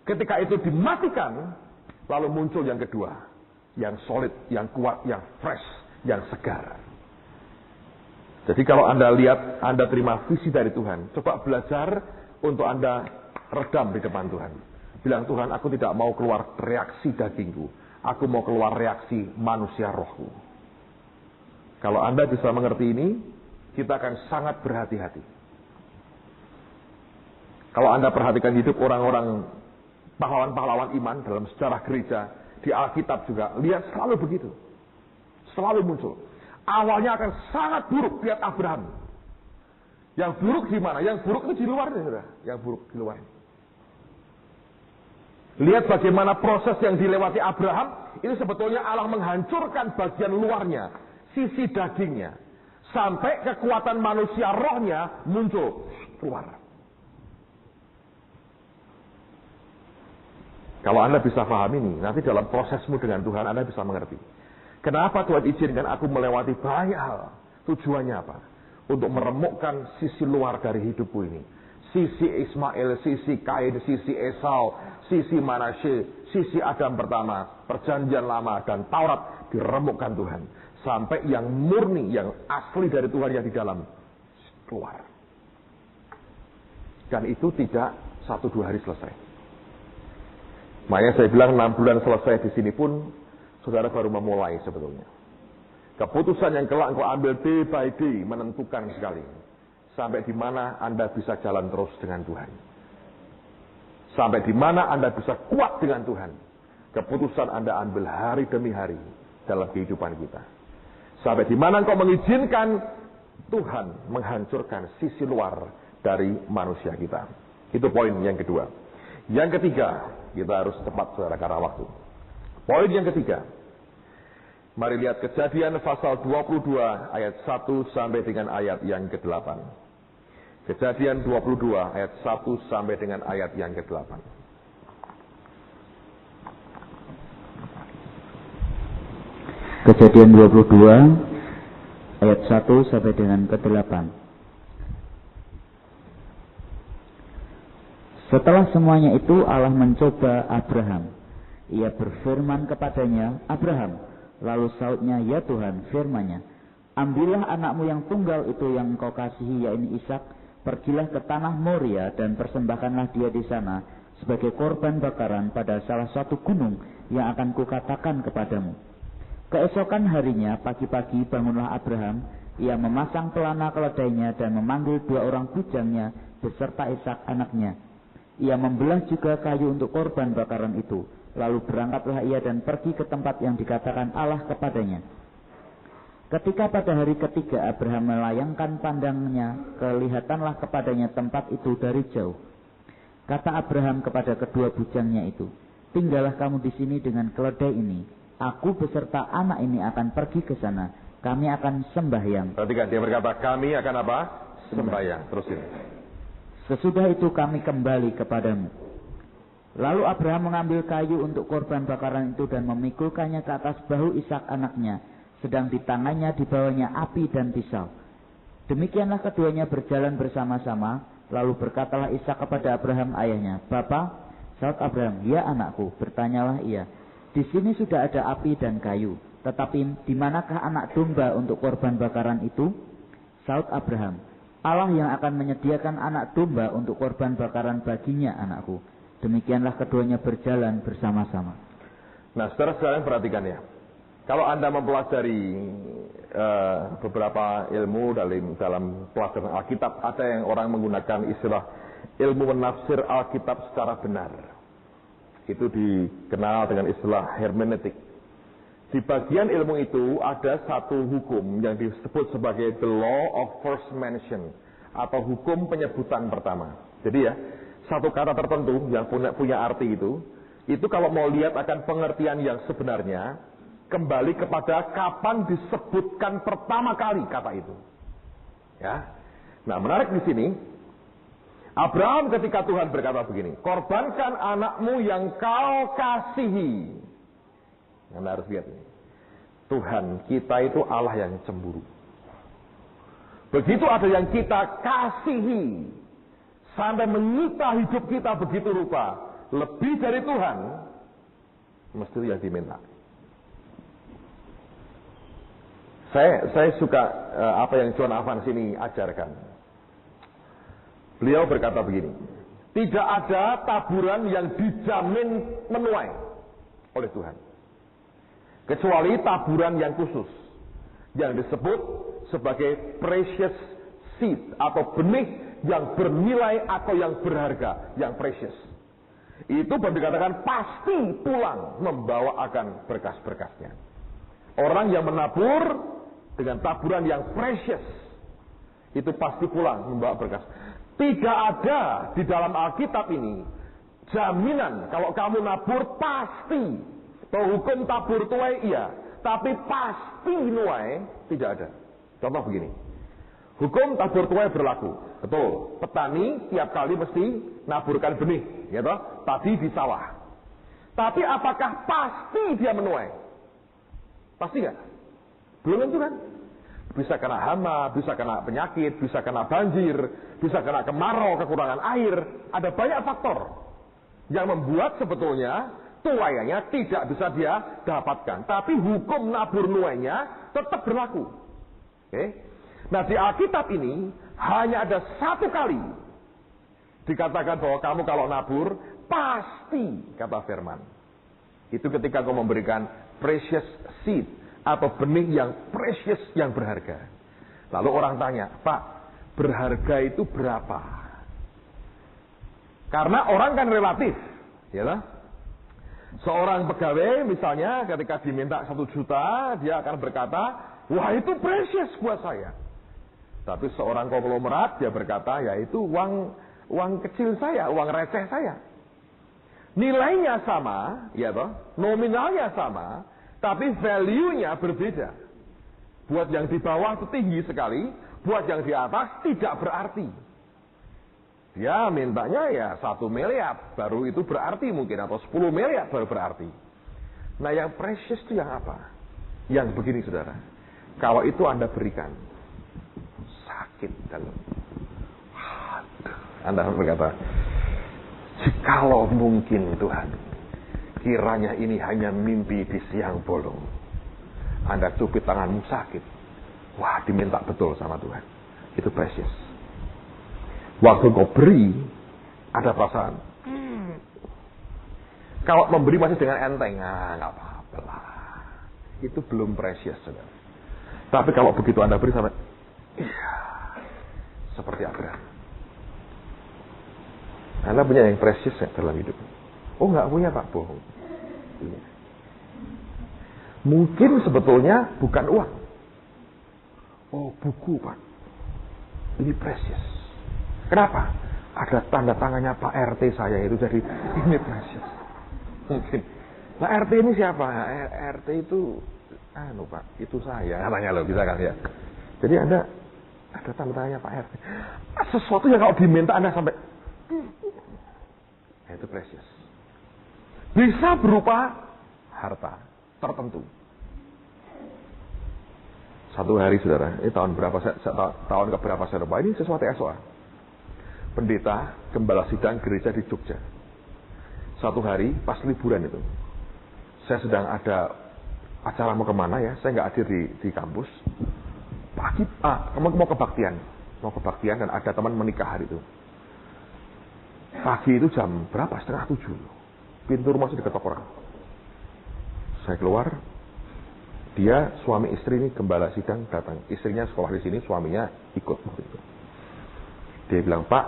Ketika itu dimatikan, lalu muncul yang kedua. Yang solid, yang kuat, yang fresh, yang segar. Jadi kalau Anda lihat, Anda terima visi dari Tuhan. Coba belajar untuk Anda redam di depan Tuhan. Bilang, Tuhan, aku tidak mau keluar reaksi dagingku. Aku mau keluar reaksi manusia rohku. Kalau Anda bisa mengerti ini, kita akan sangat berhati-hati. Kalau Anda perhatikan hidup orang-orang pahlawan-pahlawan iman dalam sejarah gereja, di Alkitab juga, lihat selalu begitu. Selalu muncul. Awalnya akan sangat buruk, lihat Abraham. Yang buruk gimana? Yang buruk itu di luar nih, saudara. Yang buruk di luar. Lihat bagaimana proses yang dilewati Abraham, itu sebetulnya Allah menghancurkan bagian luarnya, sisi dagingnya. Sampai kekuatan manusia rohnya muncul, keluar. Kalau Anda bisa paham ini, nanti dalam prosesmu dengan Tuhan Anda bisa mengerti. Kenapa Tuhan izinkan aku melewati banyak hal? Tujuannya apa? Untuk meremukkan sisi luar dari hidupku ini. Sisi Ismail, sisi Kain, sisi Esau, sisi Manasye, sisi Adam pertama, perjanjian lama dan Taurat diremukkan Tuhan. Sampai yang murni, yang asli dari Tuhan yang di dalam keluar. Dan itu tidak 1-2 hari selesai. Makanya saya bilang 6 bulan selesai di sini pun, saudara baru memulai sebetulnya. Keputusan yang kelak engkau ambil day by day menentukan sekali. Sampai di mana Anda bisa jalan terus dengan Tuhan. Sampai di mana Anda bisa kuat dengan Tuhan. Keputusan Anda ambil hari demi hari dalam kehidupan kita. Sampai di mana engkau mengizinkan Tuhan menghancurkan sisi luar dari manusia kita. Itu poin yang kedua. Yang ketiga, kita harus cepat saudara karena waktu. Poin yang ketiga. Mari lihat Kejadian pasal 22 ayat 1 sampai dengan ayat yang ke-8. Kejadian 22 ayat 1 sampai dengan ayat yang ke-8. Kejadian 22 ayat 1 sampai dengan ke-8. Setelah semuanya itu Allah mencoba Abraham. Ia berfirman kepadanya, Abraham. Lalu sautnya, ya Tuhan, firman-Nya, ambillah anakmu yang tunggal itu yang engkau kasihi, yaitu Ishak, pergilah ke tanah Moria dan persembahkanlah dia di sana sebagai korban bakaran pada salah satu gunung yang akan kukatakan kepadamu. Keesokan harinya, pagi-pagi bangunlah Abraham. Ia memasang pelana keledainya dan memanggil 2 orang bujangnya beserta Ishak anaknya. Ia membelah juga kayu untuk korban bakaran itu. Lalu berangkatlah ia dan pergi ke tempat yang dikatakan Allah kepadanya. Ketika pada hari ketiga Abraham melayangkan pandangnya, kelihatanlah kepadanya tempat itu dari jauh. Kata Abraham kepada kedua bujangnya itu, tinggallah kamu di sini dengan keledai ini. Aku beserta anak ini akan pergi ke sana. Kami akan sembahyang. Perhatikan, dia berkata, kami akan apa? Sembahyang. Terusin. Sesudah itu kami kembali kepadamu. Lalu Abraham mengambil kayu untuk korban bakaran itu dan memikulkannya ke atas bahu Ishak anaknya. Sedang di tangannya dibawanya api dan pisau. Demikianlah keduanya berjalan bersama-sama. Lalu berkatalah Ishak kepada Abraham ayahnya, Bapa, saut Abraham, ya anakku, bertanyalah ia. Di sini sudah ada api dan kayu. Tetapi di manakah anak domba untuk korban bakaran itu? Saut Abraham, Allah yang akan menyediakan anak domba untuk korban bakaran baginya anakku. Demikianlah keduanya berjalan bersama-sama. Nah, saudara sekalian perhatikan ya. Kalau Anda mempelajari beberapa ilmu dalam pelajaran Alkitab, ada yang orang menggunakan istilah ilmu menafsir Alkitab secara benar. Itu dikenal dengan istilah hermeneutik. Di bagian ilmu itu ada satu hukum yang disebut sebagai the law of first mention, atau hukum penyebutan pertama. Jadi ya, satu kata tertentu yang punya arti itu kalau mau lihat akan pengertian yang sebenarnya, kembali kepada kapan disebutkan pertama kali kata itu. Ya. Nah, menarik di sini, Abraham ketika Tuhan berkata begini, korbankan anakmu yang kau kasihi. Anda harus lihat ini. Tuhan kita itu Allah yang cemburu. Begitu ada yang kita kasihi, sampai menyita hidup kita begitu rupa, lebih dari Tuhan, mesti yang diminta. Saya suka apa yang John Evans ini ajarkan. Beliau berkata begini, tidak ada taburan yang dijamin menuai oleh Tuhan, kecuali taburan yang khusus, yang disebut sebagai precious seed, atau benih yang bernilai atau yang berharga, yang precious. Itu baru dikatakan pasti pulang membawa akan berkas-berkasnya. Orang yang menabur dengan taburan yang precious, itu pasti pulang membawa berkas. Tidak ada di dalam Alkitab ini jaminan kalau kamu nabur pasti. Bahwa hukum tabur tuai iya, tapi pasti nuai tidak ada. Contoh begini, hukum tabur tuai berlaku. Betul, petani tiap kali mesti naburkan benih, ya toh, padi di sawah. Tapi apakah pasti dia menuai? Pasti nggak? Belum tentu kan? Bisa kena hama, bisa kena penyakit, bisa kena banjir, bisa kena kemarau, kekurangan air. Ada banyak faktor yang membuat sebetulnya tuaiannya tidak bisa dia dapatkan. Tapi hukum nabur nuainya tetap berlaku. Oke? Nah, di Alkitab ini hanya ada satu kali dikatakan bahwa kamu kalau nabur pasti, kata firman. Itu ketika kau memberikan precious seed, atau benih yang precious, yang berharga. Lalu orang tanya, Pak, berharga itu berapa? Karena orang kan relatif, ya lah. Seorang pegawai misalnya ketika diminta 1 juta, dia akan berkata, wah itu precious buat saya. Tapi seorang konglomerat, dia berkata, ya itu uang kecil saya, uang receh saya. Nilainya sama, ya toh, nominalnya sama, tapi value-nya berbeda. Buat yang di bawah itu tinggi sekali, buat yang di atas tidak berarti. Dia mintanya ya 1 miliar, baru itu berarti mungkin, atau 10 miliar baru berarti. Nah, yang precious itu yang apa? Yang begini, saudara. Kalau itu Anda berikan, sakit dalam. Anda berkata, jikalau mungkin Tuhan, kiranya ini hanya mimpi di siang bolong. Anda cubit tanganmu sakit. Wah, diminta betul sama Tuhan. Itu precious. Waktu kau beri, ada perasaan. Kalau memberi masih dengan enteng, nggak apa-apa lah. Itu belum precious, saudara. Tapi kalau begitu Anda beri sampai, iya, seperti Abraham. Anda punya yang precious ya dalam hidup? Oh, nggak punya, Pak, bohong. Mungkin sebetulnya bukan uang. Oh, buku, Pak. Ini precious. Kenapa? Ada tanda tangannya Pak RT saya itu, jadi ini precious. Mungkin. Nah, RT ini siapa? RT itu, Pak, itu saya. Katanya loh, bisa kan ya. Jadi Anda ada tanda tangannya Pak RT. Sesuatu yang kalau diminta Anda sampai, itu precious. Bisa berupa harta tertentu. Satu hari, saudara, ini tahun berapa? Tahun keberapa saya lupa. Ini sesuatu SOA. Pendeta gembala sidang gereja di Jogja. Satu hari pas liburan itu, saya sedang ada acara mau kemana ya? Saya nggak hadir di kampus. Pagi, mau kebaktian dan ada teman menikah hari itu. Pagi itu jam berapa? 6:30. Pintu rumah sudah diketok orang. Saya keluar, Dia suami istri ini gembala sidang datang. Istrinya sekolah di sini, suaminya ikut waktu itu. Dia bilang, Pak,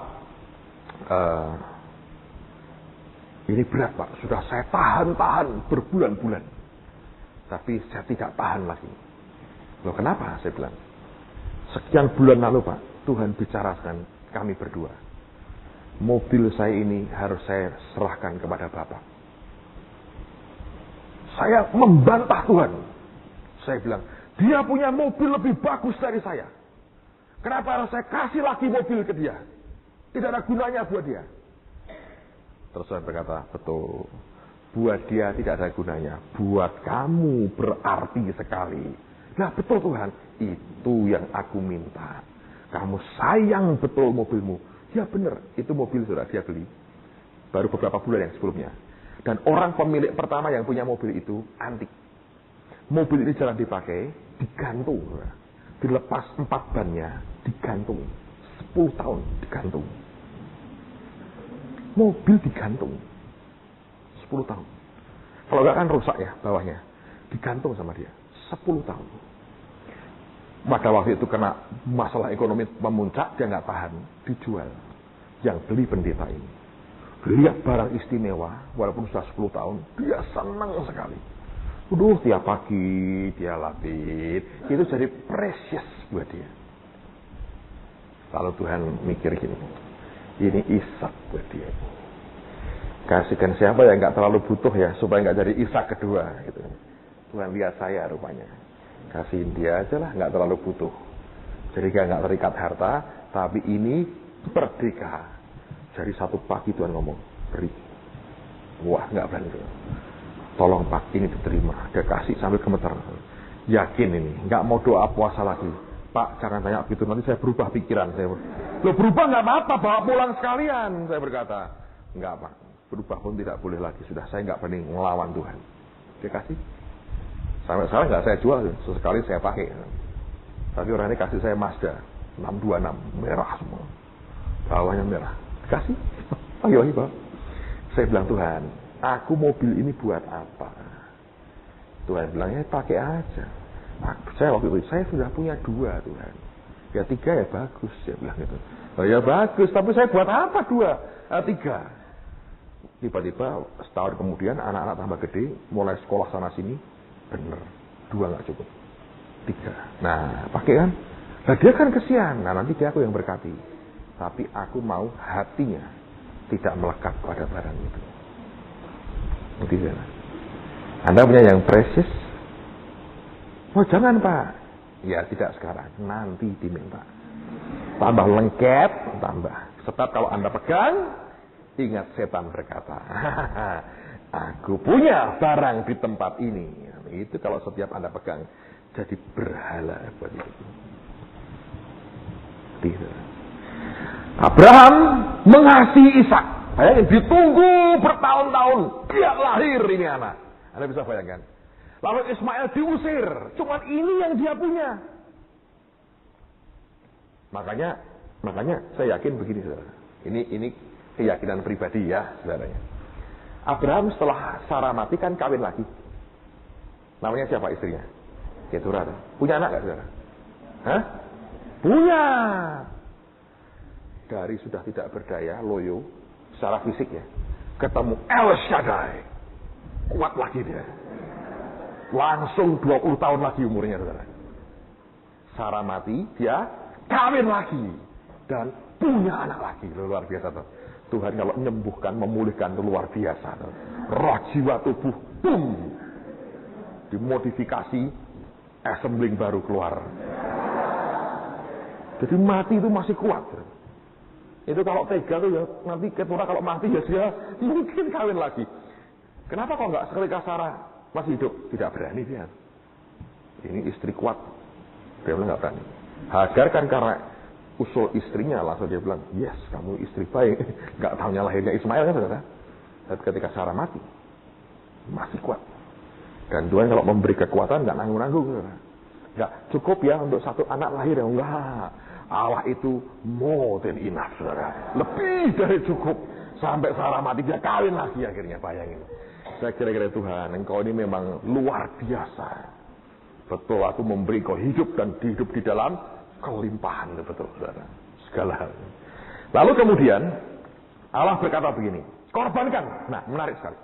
ini berat Pak, sudah saya tahan berbulan-bulan. Tapi saya tidak tahan lagi. Loh kenapa? Saya bilang, sekian bulan lalu Pak, Tuhan bicarakan kami berdua. Mobil saya ini harus saya serahkan kepada Bapak. Saya membantah Tuhan. Saya bilang, dia punya mobil lebih bagus dari saya. Kenapa harus saya kasih lagi mobil ke dia? Tidak ada gunanya buat dia. Terus Tuhan berkata, betul. Buat dia tidak ada gunanya. Buat kamu berarti sekali. Nah betul Tuhan, itu yang aku minta. Kamu sayang betul mobilmu. Ya benar, itu mobil sudah dia beli. Baru beberapa bulan yang sebelumnya. Dan orang pemilik pertama yang punya mobil itu antik. Mobil ini jarang dipakai, digantung. Dilepas 4 bannya, digantung. 10 tahun digantung. Mobil digantung 10 tahun. Kalau enggak kan rusak ya bawahnya. Digantung sama dia 10 tahun. Pada waktu itu kena masalah ekonomi memuncak, dia nggak tahan, dijual. Yang beli pendeta ini lihat barang istimewa, walaupun sudah 10 tahun, dia senang sekali. Tiap pagi dia lapit, itu jadi precious buat dia. Lalu Tuhan mikir gini, ini Ishak buat dia. Kasihkan siapa yang nggak terlalu butuh ya, supaya nggak jadi Ishak kedua. Gitu. Tuhan lihat saya rupanya, kasihin dia aja lah, nggak terlalu butuh. Jadi nggak terikat harta, tapi ini merdeka. Jadi satu pagi Tuhan ngomong, beri. Wah nggak berani. Tolong Pak, ini diterima. Dia kasih sambil gemeter. Yakin ini, nggak mau doa puasa lagi. Pak, jangan tanya begitu, nanti saya berubah pikiran. Lo berubah nggak apa-apa, bawa pulang sekalian. Saya berkata, nggak Pak, berubah pun tidak boleh lagi. Sudah, saya nggak berani ngelawan Tuhan. Dia kasih. Sampai sekarang nggak saya jual, sesekali saya pakai. Tapi orang ini kasih saya Mazda 626, merah semua. Bawahnya merah. Kasih. Ayo. Saya bilang, Tuhan, aku mobil ini buat apa? Tuhan bilang, ya pakai aja. Saya waktu itu, saya sudah punya 2 Tuhan. Ya 3 ya bagus, saya bilang gitu. Oh ya bagus, tapi saya buat apa 2? 3. Tiba-tiba setahun kemudian anak-anak tambah gede, mulai sekolah sana sini, bener 2 nggak cukup, 3. Nah pakai kan? Nah dia kan kesian. Nah nanti dia aku yang berkati. Tapi aku mau hatinya tidak melekat pada barang itu. Begitu. Anda punya yang precious? Oh jangan Pak. Ya tidak sekarang, nanti diminta. Tambah lengket, tambah. Sebab kalau Anda pegang, ingat setan berkata, aku punya barang di tempat ini. Itu kalau setiap Anda pegang, jadi berhala buat itu. Tidak. Abraham mengasihi Ishak. Bayangin, ditunggu bertahun-tahun, dia lahir ini anak. Anda bisa bayangkan. Lalu Ismail diusir, cuman ini yang dia punya. Makanya saya yakin begini saudara. Ini keyakinan pribadi ya saudaranya. Abraham setelah Sarah mati kan kawin lagi. Namanya siapa istrinya? Keturah. Punya anak nggak saudara? Hah? Punya. Dari sudah tidak berdaya, loyo, secara fisik ya, ketemu El Shaddai, kuat lagi dia. Langsung 20 tahun lagi umurnya saudara. Sarah mati, dia kawin lagi dan punya anak lagi. Luar biasa tuh. Tuhan kalau menyembuhkan, memulihkan itu luar biasa tuh. Roh jiwa tubuh, boom, dimodifikasi, assembling baru keluar. Jadi mati itu masih kuat. Itu kalau tega tuh ya, nanti Keturah kalau mati ya dia mungkin kawin lagi. Kenapa kok nggak ketika Sarah masih hidup? Tidak berani dia. Ini istri kuat. Dia bilang nggak berani. Hagar kan karena usul istrinya langsung dia bilang, yes kamu istri baik. Nggak tahunya lahirnya Ismail kan saudara. Tapi ketika Sarah mati masih kuat. Dan Tuhan kalau memberi kekuatan nggak nanggung-nanggung saudara. Nggak cukup ya untuk 1 anak lahir ya enggak. Allah itu more than enough saudara. Lebih dari cukup. Sampai Sarah mati dia kawin lagi akhirnya, bayangin. Saya kira-kira Tuhan, engkau ini memang luar biasa. Betul, aku memberi kau hidup dan hidup di dalam kelimpahan. Betul, saudara. Segala hal. Lalu kemudian Allah berkata begini, korbankan. Nah, menarik sekali.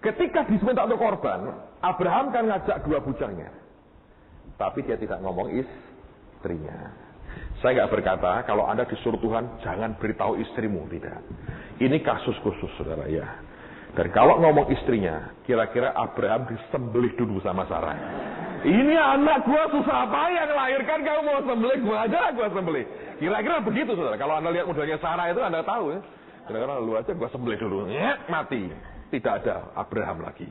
Ketika diminta untuk korban, Abraham kan ngajak dua bujangnya. Tapi dia tidak ngomong istrinya. Saya nggak berkata, kalau Anda disuruh Tuhan, jangan beritahu istrimu. Tidak. Ini kasus khusus, saudara, ya. Dan kalau ngomong istrinya, kira-kira Abraham disembelih dulu sama Sarah. Ini anak gua susah payah melahirkan, kamu mau sembelih, gua aja gua sembelih. Kira-kira begitu, saudara. Kalau Anda lihat modelnya Sarah itu, Anda tahu ya. Kira-kira lu aja gua sembelih dulu. Mati. Tidak ada Abraham lagi.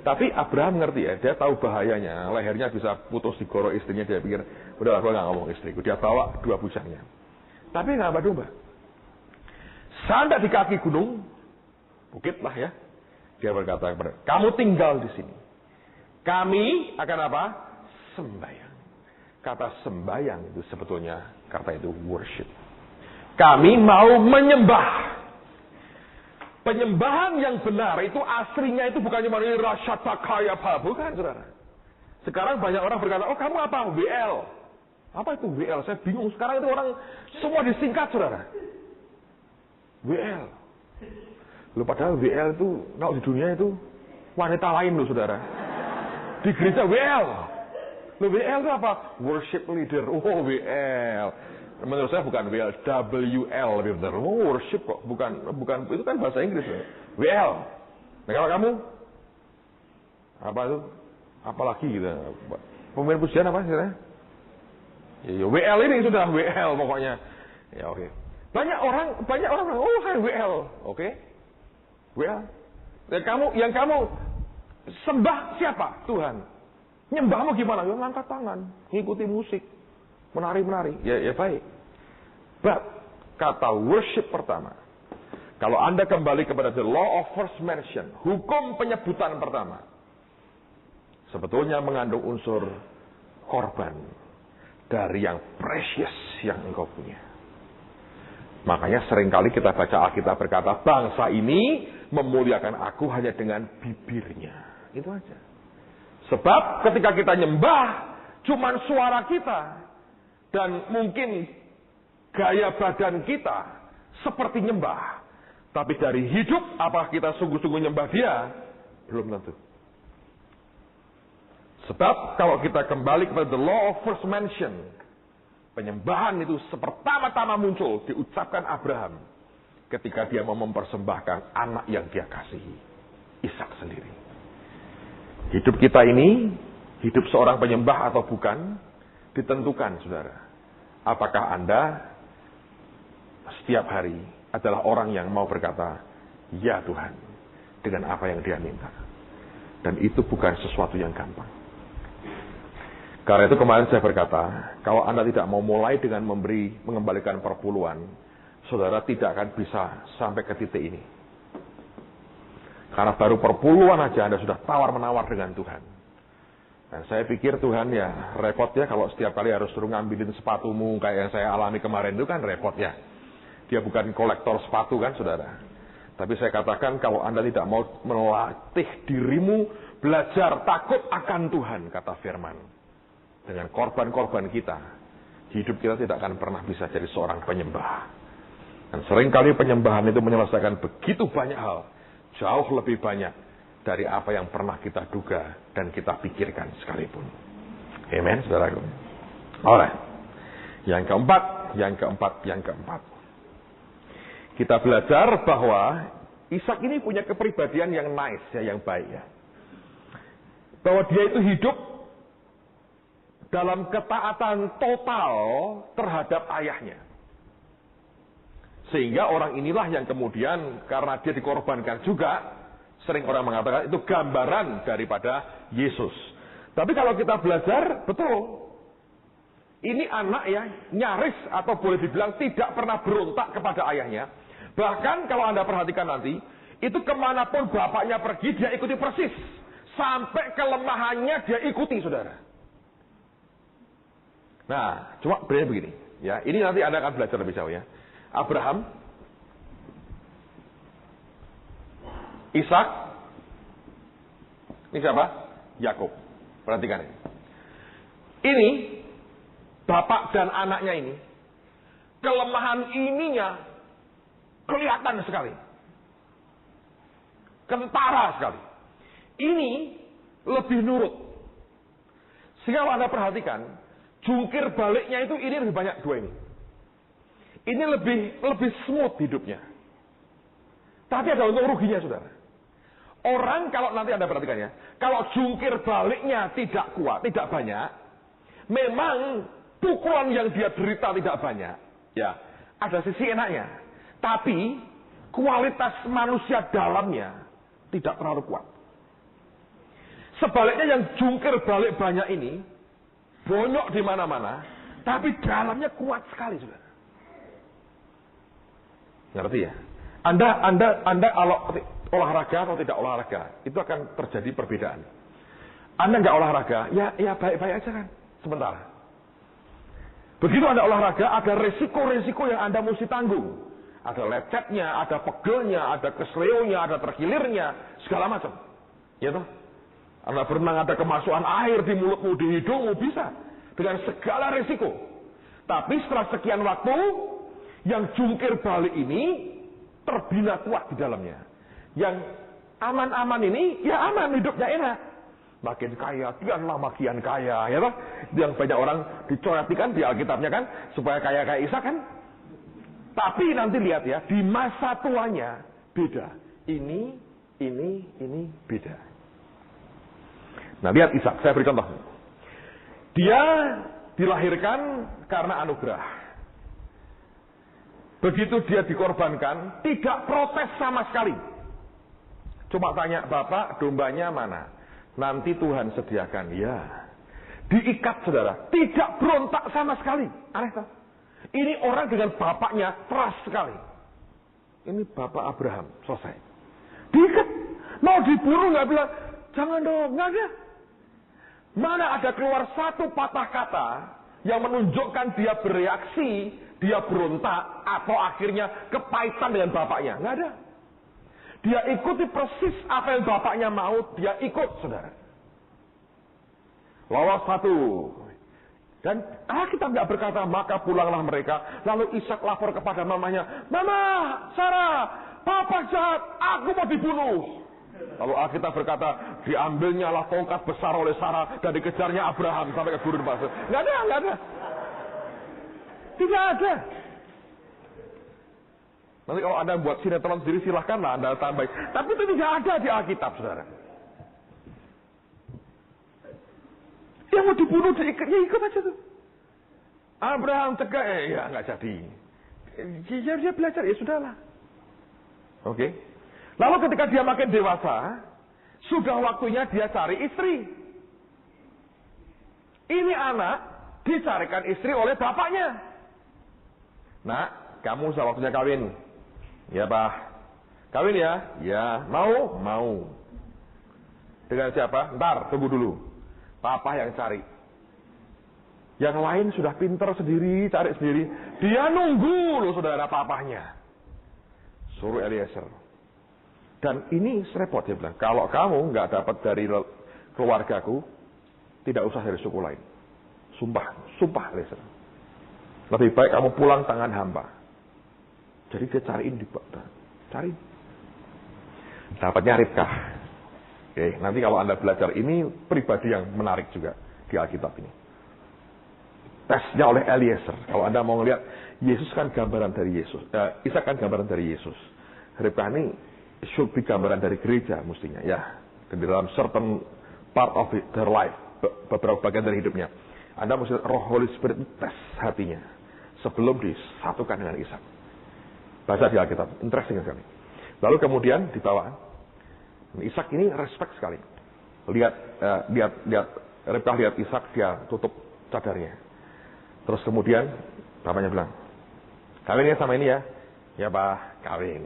Tapi Abraham ngerti ya, dia tahu bahayanya. Lehernya bisa putus digorok istrinya, dia pikir, udahlah gua nggak ngomong istriku. Dia bawa dua bujangnya. Tapi nggak apa domba. Sampai di kaki gunung, bukit lah ya. Dia berkata kepada, kamu tinggal di sini. Kami akan apa? Sembayang. Kata sembayang itu sebetulnya kata itu worship. Kami mau menyembah. Penyembahan yang benar itu aslinya itu bukan cuma rasyatakayapa, bukan, saudara. Sekarang banyak orang berkata, oh kamu apa? WL. Apa itu WL? Saya bingung. Sekarang itu orang semua disingkat, saudara. WL. Loh, padahal WL itu, nah, di dunia itu wanita lain loh, saudara. Di gereja WL. Loh, WL itu apa? Worship leader. Oh, WL. Menurut saya bukan WL, WL lebih benar. Oh, worship kok, bukan itu kan bahasa Inggris. WL. Nah, kalau kamu apa itu? Apalagi gitu. Pemimpin pujian apa sih? Ya, WL ini sudah WL pokoknya. Ya, oke. Banyak orang bilang, oh, saya WL. Oke. WL. Yang kamu sembah siapa? Tuhan. Nyembahmu gimana? Ya, ngangkat tangan, ngikuti musik. Menari-menari, ya baik. But, kata worship pertama. Kalau Anda kembali kepada the law of first mention, hukum penyebutan pertama. Sebetulnya mengandung unsur korban. Dari yang precious yang engkau punya. Makanya seringkali kita baca Alkitab berkata, bangsa ini memuliakan aku hanya dengan bibirnya. Itu aja. Sebab ketika kita nyembah, cuman suara kita. Dan mungkin gaya badan kita seperti nyembah. Tapi dari hidup, apakah kita sungguh-sungguh nyembah dia? Belum tentu. Sebab kalau kita kembali kepada the law of first mention, penyembahan itu pertama-tama muncul, diucapkan Abraham. Ketika dia mau mempersembahkan anak yang dia kasihi. Ishak sendiri. Hidup kita ini, hidup seorang penyembah atau bukan, ditentukan, saudara. Apakah Anda setiap hari adalah orang yang mau berkata, ya Tuhan, dengan apa yang dia minta. Dan itu bukan sesuatu yang gampang. Karena itu kemarin saya berkata, kalau Anda tidak mau mulai dengan mengembalikan perpuluhan, saudara tidak akan bisa sampai ke titik ini. Karena baru perpuluhan aja Anda sudah tawar-menawar dengan Tuhan. Dan saya pikir Tuhan ya repot ya kalau setiap kali harus suruh ngambilin sepatumu kayak yang saya alami kemarin itu kan repot ya. Dia bukan kolektor sepatu kan, saudara. Tapi saya katakan kalau Anda tidak mau melatih dirimu belajar takut akan Tuhan, kata firman. Dengan korban-korban kita, hidup kita tidak akan pernah bisa jadi seorang penyembah. Dan seringkali penyembahan itu menyelesaikan begitu banyak hal. Jauh lebih banyak dari apa yang pernah kita duga dan kita pikirkan sekalipun. Amen, saudaraku. Alright. Yang keempat. Kita belajar bahwa Ishak ini punya kepribadian yang nice, ya, yang baik. Ya. Bahwa dia itu hidup dalam ketaatan total terhadap ayahnya. Sehingga orang inilah yang kemudian karena dia dikorbankan juga, sering orang mengatakan itu gambaran daripada Yesus. Tapi kalau kita belajar, betul. Ini anak ya, nyaris atau boleh dibilang tidak pernah berontak kepada ayahnya. Bahkan kalau Anda perhatikan nanti, itu kemanapun bapaknya pergi, dia ikuti persis. Sampai kelemahannya dia ikuti, saudara. Nah, cuma bedanya begini. Ya, ini nanti Anda akan belajar lebih jauh ya. Abraham, Ishak, ini siapa? Yakub. Perhatikan ini. Ini, bapak dan anaknya ini, kelemahan ininya kelihatan sekali. Kentara sekali. Ini lebih nurut. Sehingga kalau Anda perhatikan, jungkir baliknya itu ini lebih banyak dua ini. Ini lebih smooth hidupnya. Tapi ada untung ruginya, saudara. Orang kalau nanti Anda perhatikan ya, kalau jungkir baliknya tidak kuat, tidak banyak, memang pukulan yang dia derita tidak banyak, ya ada sisi enaknya. Tapi kualitas manusia dalamnya tidak terlalu kuat. Sebaliknya yang jungkir balik banyak ini, bonyok di mana-mana, tapi dalamnya kuat sekali, saudara. Ngerti ya? Anda kalau olahraga atau tidak olahraga, itu akan terjadi perbedaan. Anda nggak olahraga, ya baik-baik aja kan, sementara. Begitu Anda olahraga, ada resiko-resiko yang Anda mesti tanggung. Ada lecetnya, ada pegelnya, ada kesleonya, ada terkilirnya, segala macam. Ya toh? Anda berenang ada kemasukan air di mulutmu, di hidungmu, bisa. Dengan segala resiko. Tapi setelah sekian waktu, yang jungkir balik ini terbina kuat di dalamnya. Yang aman-aman ini, ya aman, hidupnya enak. Makin kaya, kianlah makin kaya, ya toh? Yang banyak orang dicoyatikan di Alkitabnya kan, supaya kaya kayak Ishak kan. Tapi nanti lihat ya, di masa tuanya beda. Ini beda. Nah lihat Ishak, saya beri contoh. Dia dilahirkan karena anugerah. Begitu dia dikorbankan, tidak protes sama sekali. Cuma tanya, Bapak dombanya mana? Nanti Tuhan sediakan. Ya. Diikat, saudara. Tidak berontak sama sekali. Aneh tak? Ini orang dengan bapaknya trust sekali. Ini Bapak Abraham. Selesai. Diikat. Mau dibunuh nggak bilang, jangan dong. Nggak ada. Mana ada keluar satu patah kata yang menunjukkan dia bereaksi, dia berontak, atau akhirnya kepahitan dengan bapaknya. Nggak ada. Dia ikuti persis apa yang bapaknya mau, dia ikut, saudara. Lolos satu. Dan Alkitab nggak berkata, maka pulanglah mereka. Lalu Ishak lapor kepada mamanya, Mama, Sarah, Papa jahat, aku mau dibunuh. Lalu Alkitab berkata, diambilnya lah tongkat besar oleh Sarah dan dikejarnya Abraham sampai ke gurun pasir. Nggak ada. Tidak ada. Nanti kalau Anda buat sinetron sendiri, silahkanlah Anda tambah. Tapi itu tidak ada di Alkitab, saudara. Yang mau dibunuh, ya ikut aja tuh. Abraham cegah, ya nggak jadi. Dia belajar, ya sudahlah. Oke. Lalu ketika dia makin dewasa, sudah waktunya dia cari istri. Ini anak dicarikan istri oleh bapaknya. Nah, kamu sudah waktunya kawin. Ya, Pak. Kawin ya? Ya. Mau. Dengan siapa? Ntar, tunggu dulu. Papa yang cari. Yang lain sudah pinter sendiri, cari sendiri. Dia nunggu loh, saudara, papahnya. Suruh Eliezer. Dan ini repot, dia bilang. Kalau kamu nggak dapat dari keluargaku, tidak usah dari suku lain. Sumpah Eliezer. Lebih baik kamu pulang tangan hamba. Jadi dia cariin di Baghdad. Cari. Dapatnya Ribkah. Oke, nanti kalau Anda belajar ini pribadi yang menarik juga di Alkitab ini. Tesnya oleh Eliezer. Kalau Anda mau ngelihat, Yesus kan gambaran dari Yesus. Ishak kan gambaran dari Yesus. Ribkah ini should be gambaran dari gereja mestinya. Ya, di dalam certain part of their life. Beberapa bagian dari hidupnya. Anda mesti roh Holy Spirit tes hatinya. Sebelum disatukan dengan Ishak. Baca di Alkitab. Interesting sekali. Lalu kemudian dibawa. Ishak ini respect sekali. Lihat Ribkah lihat Ishak, dia tutup cadarnya. Terus kemudian bapaknya bilang, kawin ya sama ini ya. Ya Pak, kawin.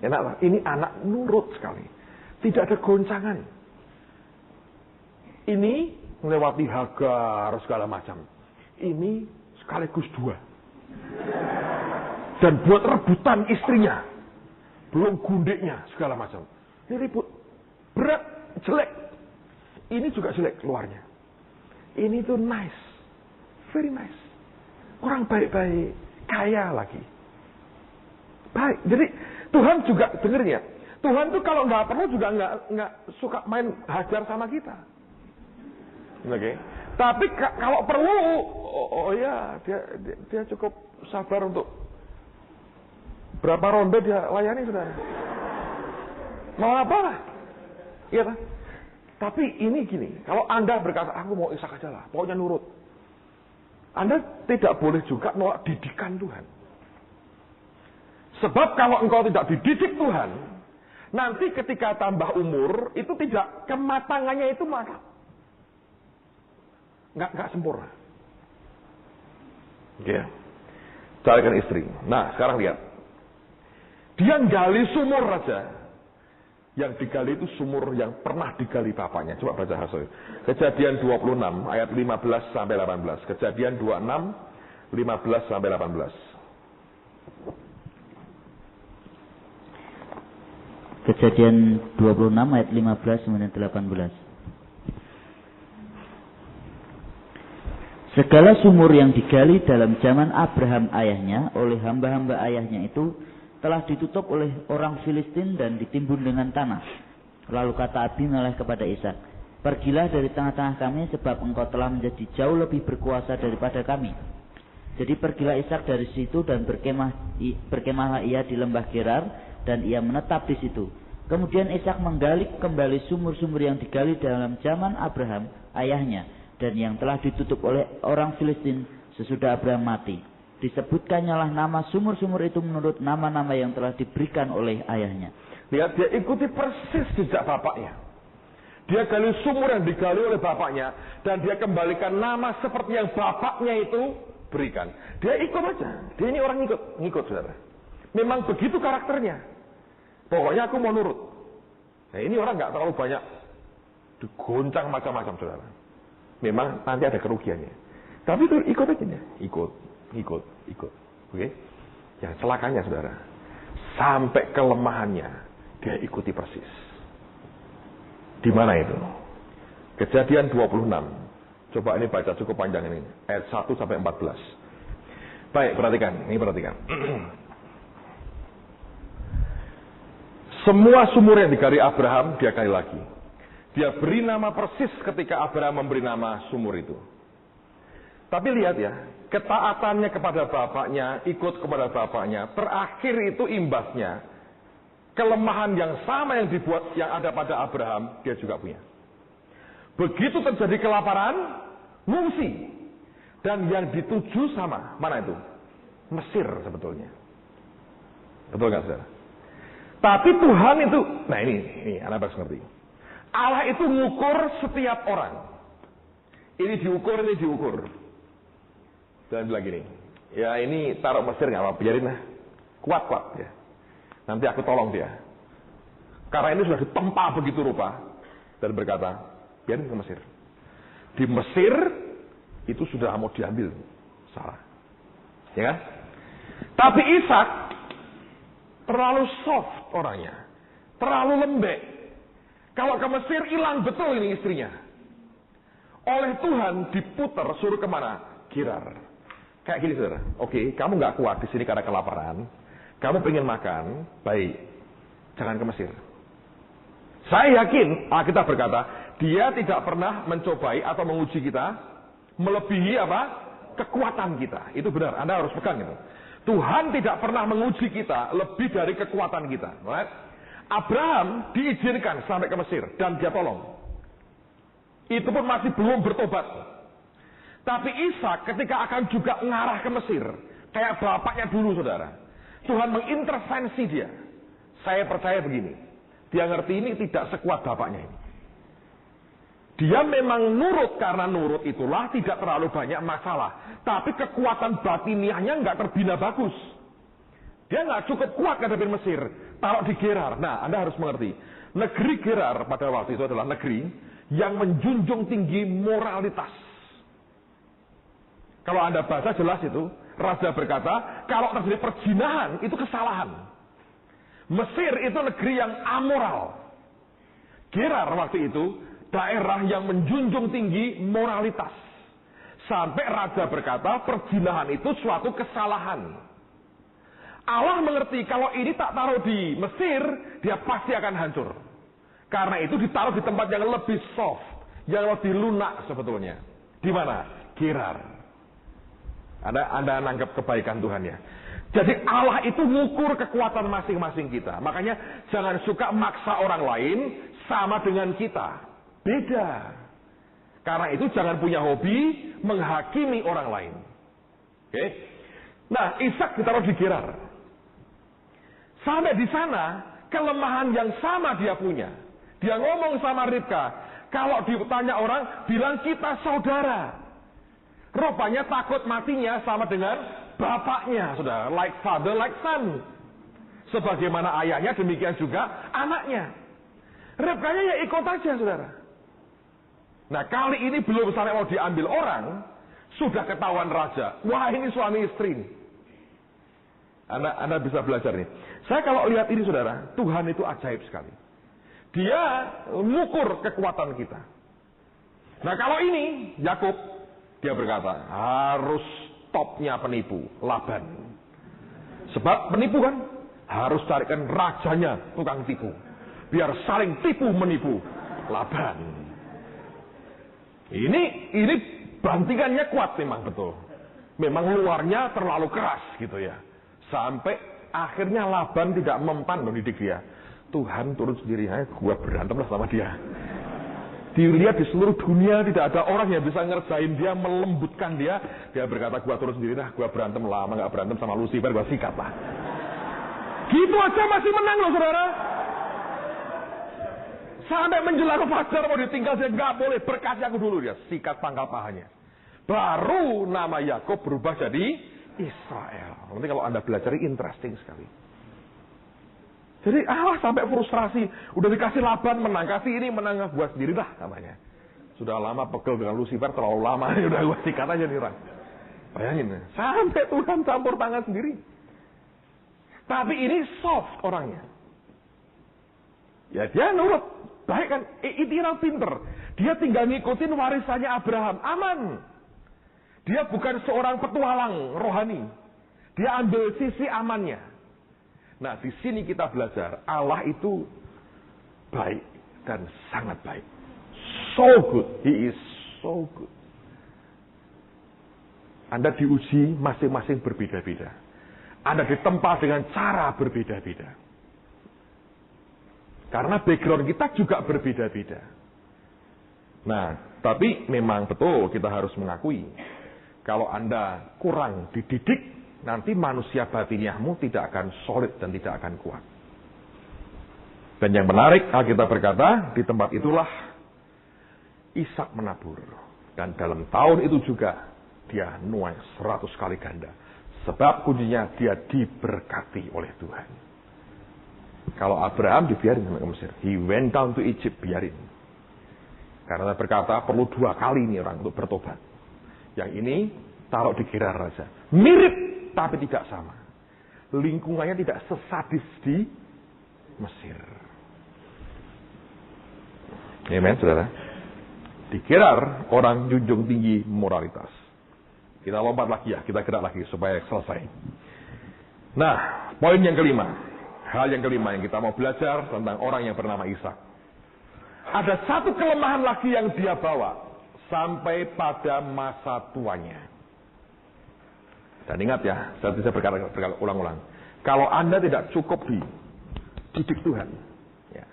Enak lah. Ini anak nurut sekali. Tidak ada goncangan. Ini melewati Hagar segala macam. Ini sekaligus dua. Dan buat rebutan istrinya. Belum gundeknya segala macam. Ini ribut. Berat, jelek. Ini juga jelek keluarnya. ini tuh nice. Very nice. Orang baik-baik, kaya lagi. Baik. Jadi Tuhan juga dengerin ya. Tuhan tuh kalau nggak perlu juga nggak suka main hajar sama kita. Oke. Tapi kalau perlu, oh ya dia cukup sabar untuk berapa ronde dia layani, saudara. Mau apa? Iya kan? Tapi ini gini, kalau Anda berkata, aku mau Ishak aja lah, pokoknya nurut. Anda tidak boleh juga nolak didikan Tuhan. Sebab kalau engkau tidak dididik Tuhan, nanti ketika tambah umur, itu tidak, kematangannya itu mantap. Nggak sempurna. Ya. Carikan istri. Nah, sekarang lihat. Dia gali sumur aja. Yang digali itu sumur yang pernah digali bapaknya. Coba baca hasil. Kejadian 26 ayat 15 sampai 18. Kejadian 26 15 sampai 18. Kejadian 26 ayat 15 sampai 18. Segala sumur yang digali dalam zaman Abraham ayahnya oleh hamba-hamba ayahnya itu telah ditutup oleh orang Filistin dan ditimbun dengan tanah. Lalu kata Abimelekh kepada Ishak, pergilah dari tengah-tengah kami sebab engkau telah menjadi jauh lebih berkuasa daripada kami. Jadi pergilah Ishak dari situ dan berkemahlah ia di lembah Gerar dan ia menetap di situ. Kemudian Ishak menggali kembali sumur-sumur yang digali dalam zaman Abraham ayahnya dan yang telah ditutup oleh orang Filistin sesudah Abraham mati. Disebutkannya lah nama sumur-sumur itu menurut nama-nama yang telah diberikan oleh ayahnya. Lihat, dia ikuti persis jejak bapaknya. Dia gali sumur yang digali oleh bapaknya dan dia kembalikan nama seperti yang bapaknya itu berikan. Dia ikut aja. Dia ini orang ngikut, saudara. Memang begitu karakternya. Pokoknya aku mau nurut. Nah, ini orang nggak terlalu banyak digoncang macam-macam, saudara. Memang nanti ada kerugiannya. Tapi itu ikut aja ya. Ikut. Oke? Yang celakanya, saudara, sampai kelemahannya dia ikuti persis. Di mana itu? Kejadian 26. Coba ini baca cukup panjang ini. Ayat 1 sampai 14. Baik, perhatikan. Ini perhatikan. Semua sumur yang digali Abraham, dia gali lagi. Dia beri nama persis ketika Abraham memberi nama sumur itu. Tapi lihat ya, ketaatannya kepada bapaknya, ikut kepada bapaknya, terakhir itu imbasnya. Kelemahan yang sama yang ada pada Abraham, dia juga punya. Begitu terjadi kelaparan, ngungsi. Dan yang dituju sama, mana itu? Mesir sebetulnya. Betul nggak, saudara? Tapi Tuhan itu, nah ini Anda harus ngerti. Allah itu mengukur setiap orang. Ini diukur. Dan bilang gini, ya ini taruh Mesir nggak apa-apa, biarin lah. Kuat ya. Nanti aku tolong dia. Karena ini sudah ditempa begitu rupa. Dan berkata, biarin ke Mesir. Di Mesir, itu sudah mau diambil. Salah. Ya kan? Tapi Ishak terlalu soft orangnya. Terlalu lembek. Kalau ke Mesir, hilang betul ini istrinya. Oleh Tuhan diputar, suruh kemana? Gerar. Kayak gini, saudara. Oke, kamu nggak kuat di sini karena kelaparan. Kamu pengen makan, baik. Jangan ke Mesir. Saya yakin, Alkitab berkata, dia tidak pernah mencobai atau menguji kita, melebihi apa? Kekuatan kita. Itu benar, Anda harus pegang itu. Tuhan tidak pernah menguji kita lebih dari kekuatan kita. Right? Abraham diizinkan sampai ke Mesir, dan dia tolong. Itu pun masih belum bertobat. Tapi Ishak ketika akan juga ngarah ke Mesir, kayak bapaknya dulu, saudara. Tuhan mengintervensi dia. Saya percaya begini, dia ngerti ini tidak sekuat bapaknya ini. Dia memang nurut, karena nurut itulah tidak terlalu banyak masalah. Tapi kekuatan batiniahnya nggak terbina bagus. Dia nggak cukup kuat ngadepin Mesir. Taruh di Gerar. Nah, Anda harus mengerti. Negeri Gerar pada waktu itu adalah negeri yang menjunjung tinggi moralitas. Kalau Anda baca jelas itu, Raja berkata, kalau terjadi perzinahan, itu kesalahan. Mesir itu negeri yang amoral. Gerar waktu itu daerah yang menjunjung tinggi moralitas. Sampai raja berkata, perzinahan itu suatu kesalahan. Allah mengerti kalau ini tak taruh di Mesir, dia pasti akan hancur. Karena itu ditaruh di tempat yang lebih soft, yang lebih lunak sebetulnya. Di mana? Gerar. Anda nangkep kebaikan Tuhan ya. Jadi Allah itu mengukur kekuatan masing-masing kita. Makanya jangan suka maksa orang lain sama dengan kita. Beda. Karena itu jangan punya hobi menghakimi orang lain. Oke? Nah, Ishak ditaruh di Gerar. Sampai di sana, kelemahan yang sama dia punya. Dia ngomong sama Ribka, kalau ditanya orang, bilang kita saudara. Rupanya takut matinya sama dengan bapaknya, saudara. Like father, like son. Sebagaimana ayahnya, demikian juga anaknya. Ribkanya ya ikut aja, saudara. Nah, kali ini belum sampai mau diambil orang, sudah ketahuan raja. Wah, ini suami istri nih. Anda bisa belajar nih. Saya kalau lihat ini, saudara, Tuhan itu ajaib sekali. Dia mengukur kekuatan kita. Nah, kalau ini, Yakub, dia berkata, harus topnya penipu, Laban. Sebab penipu kan, harus carikan rajanya, tukang tipu. Biar saling tipu menipu, Laban. Ini bantingannya kuat memang betul. Memang luarnya terlalu keras gitu ya. Sampai akhirnya Laban tidak mempan mendidik dia. Tuhan turun sendiri, gue berantem lah sama dia. Dilihat di seluruh dunia tidak ada orang yang bisa ngerjain dia, melembutkan dia. Dia berkata, gue turun sendiri lah, gue berantem lama gak berantem sama Lucifer, gue sikat lah. Gitu aja masih menang loh saudara. Sampai menjelang fajar mau ditinggal, saya nggak boleh, berkasih aku dulu, dia sikat pangkal pahanya. Baru nama Yakub berubah jadi Israel. Nanti kalau Anda belajar interesting sekali. Jadi sampai frustrasi, udah dikasih Laban menang, kasih ini menang, gua sendiri lah namanya. Sudah lama pegel dengan Lucifer, terlalu lama, udah gua sikat aja nih orang. Bayangin, sampai Tuhan campur tangan sendiri. Tapi ini soft orangnya. Ya dia nurut. Baik kan, Itirah pinter. Dia tinggal ngikutin warisannya Abraham. Aman. Dia bukan seorang petualang rohani. Dia ambil sisi amannya. Nah, di sini kita belajar. Allah itu baik dan sangat baik. So good. He is so good. Anda diuji masing-masing berbeda-beda. Anda ditempa dengan cara berbeda-beda. Karena background kita juga berbeda-beda. Nah, tapi memang betul kita harus mengakui. Kalau Anda kurang dididik, nanti manusia batiniahmu tidak akan solid dan tidak akan kuat. Dan yang menarik, Alkitab berkata, di tempat itulah Ishak menabur. Dan dalam tahun itu juga, dia nuai 100 kali ganda. Sebab kuncinya dia diberkati oleh Tuhan. Kalau Abraham dibiarin sampai ke Mesir. He went down to Egypt, biarin. Karena berkata perlu 2 kali ini orang untuk bertobat. Yang ini taruh di Gerar saja. Mirip tapi tidak sama. Lingkungannya tidak sesadis di Mesir. Amen, saudara. Di Gerar orang junjung tinggi moralitas. Kita lompat lagi ya, kita gerak lagi supaya selesai. Nah, poin yang kelima. Hal yang kelima yang kita mau belajar tentang orang yang bernama Ishak. Ada satu kelemahan lagi yang dia bawa sampai pada masa tuanya. Dan ingat ya, saya berkata ulang-ulang. Kalau Anda tidak cukup dididik Tuhan, ya,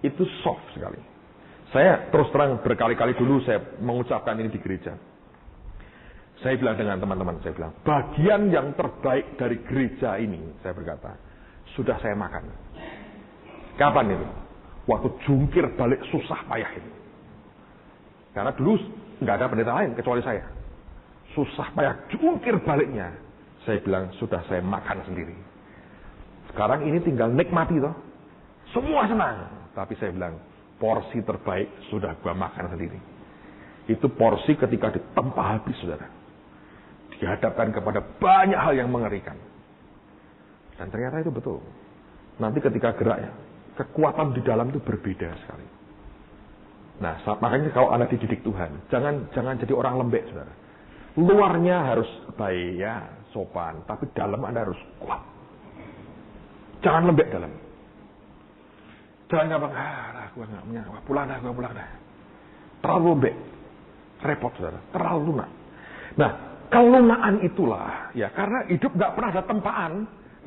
itu soft sekali. Saya terus terang berkali-kali dulu saya mengucapkan ini di gereja. Saya bilang dengan teman-teman, saya bilang, bagian yang terbaik dari gereja ini, saya berkata, sudah saya makan. Kapan itu? Waktu jungkir balik susah payah itu. Karena dulu nggak ada pendeta lain kecuali saya. Susah payah jungkir baliknya. Saya bilang sudah saya makan sendiri. Sekarang ini tinggal nikmati toh. Semua senang. Tapi saya bilang porsi terbaik sudah gua makan sendiri. Itu porsi ketika ditempa habis, saudara. Dihadapkan kepada banyak hal yang mengerikan. Dan ternyata itu betul. Nanti ketika gerak ya, kekuatan di dalam itu berbeda sekali. Nah, makanya kalau Anda dididik Tuhan, jangan jadi orang lembek, saudara. Luarnya harus baik, ya, sopan, tapi dalam Anda harus kuat. Jangan lembek dalam. Jangan gampang, gue nggak punya, pulang dah. Terlalu lembek, repot, saudara. Terlalu lunak. Nah, kelunaan itulah, ya, karena hidup nggak pernah ada tempaan,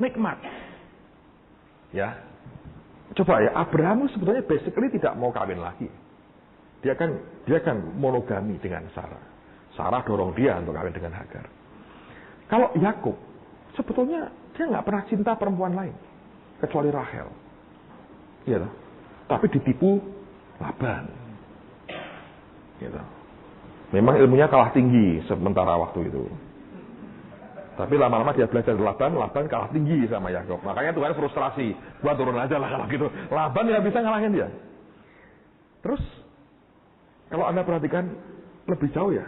nikmat. Ya, coba ya, Abraham sebetulnya basically tidak mau kawin lagi. Dia kan monogami dengan Sarah. Sarah dorong dia untuk kawin dengan Hagar. Kalau Yakub, sebetulnya dia nggak pernah cinta perempuan lain kecuali Rahel. Iya, tapi ditipu Laban. Gitu. Memang ilmunya kalah tinggi sementara waktu itu. Tapi lama-lama dia belajar dari Laban kalah tinggi sama Yakub. Makanya Tuhan frustrasi, gua turun aja lah kalau gitu. Laban nggak bisa ngalahin dia. Terus kalau Anda perhatikan lebih jauh ya,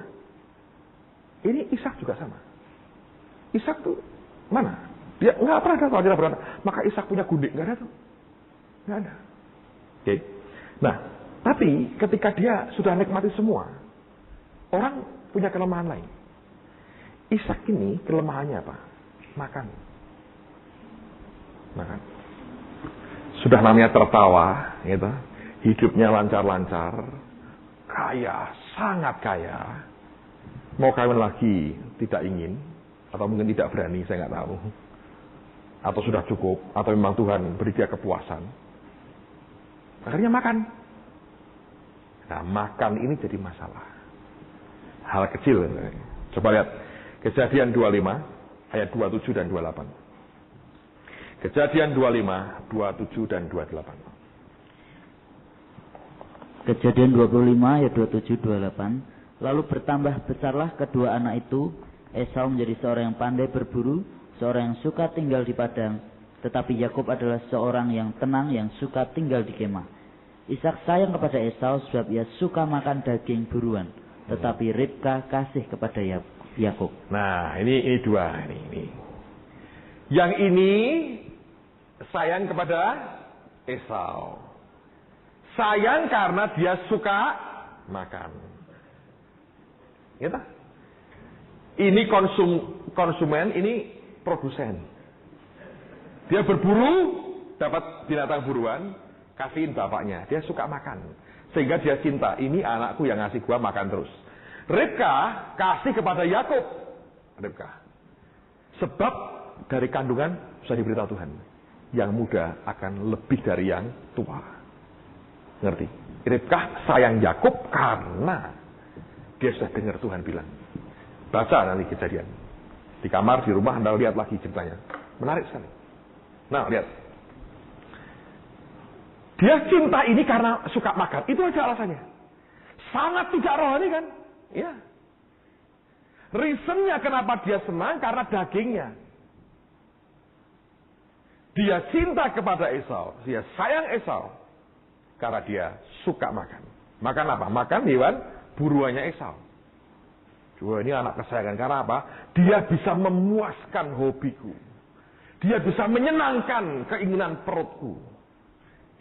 ini Ishak juga sama. Ishak tuh mana? Dia nggak pernah ada kalau dia beranak. Maka Ishak punya gundik, nggak ada tuh, nggak ada. Oke. Nah, tapi ketika dia sudah nikmati semua, orang punya kelemahan lain. Ishak ini kelemahannya apa? Makan. Sudah namanya tertawa, gitu. Hidupnya lancar-lancar, kaya, sangat kaya. Mau kawin lagi tidak ingin, atau mungkin tidak berani, saya nggak tahu. Atau sudah cukup, atau memang Tuhan beri dia kepuasan. Akhirnya makan. Nah, makan ini jadi masalah. Hal kecil. Coba lihat Kejadian 25 ayat 27 dan 28. Kejadian 25, 27 dan 28. Kejadian 25 ayat 27 28. Lalu bertambah besarlah kedua anak itu. Esau menjadi seorang yang pandai berburu, seorang yang suka tinggal di padang, tetapi Yakub adalah seorang yang tenang, yang suka tinggal di kemah. Ishak sayang kepada Esau sebab ia suka makan daging buruan, tetapi Ribka kasih kepada Yakub. Nah, ini dua ini. Yang ini sayang kepada Esau. Sayang karena dia suka makan. Gitu? Ini konsumen, ini produsen. Dia berburu, dapat binatang buruan, kasihin bapaknya. Dia suka makan. Sehingga dia cinta, ini anakku yang ngasih gua makan terus. Ribka kasih kepada Yakub. Ribka. Sebab dari kandungan sudah diberitahu Tuhan, yang muda akan lebih dari yang tua. Ngerti? Ribka sayang Yakub karena dia sudah dengar Tuhan bilang. Baca nanti Kejadian. Di kamar, di rumah, Anda lihat lagi ceritanya. Menarik sekali. Nah, lihat. Dia cinta ini karena suka makan. Itu aja alasannya. Sangat tidak rohani kan? Ya. Reasonnya kenapa dia senang karena dagingnya. Dia cinta kepada Esau. Dia sayang Esau karena dia suka makan. Makan apa? Makan hewan buruannya Esau. Wah, ini anak kesayangan karena apa? Dia bisa memuaskan hobiku. Dia bisa menyenangkan keinginan perutku.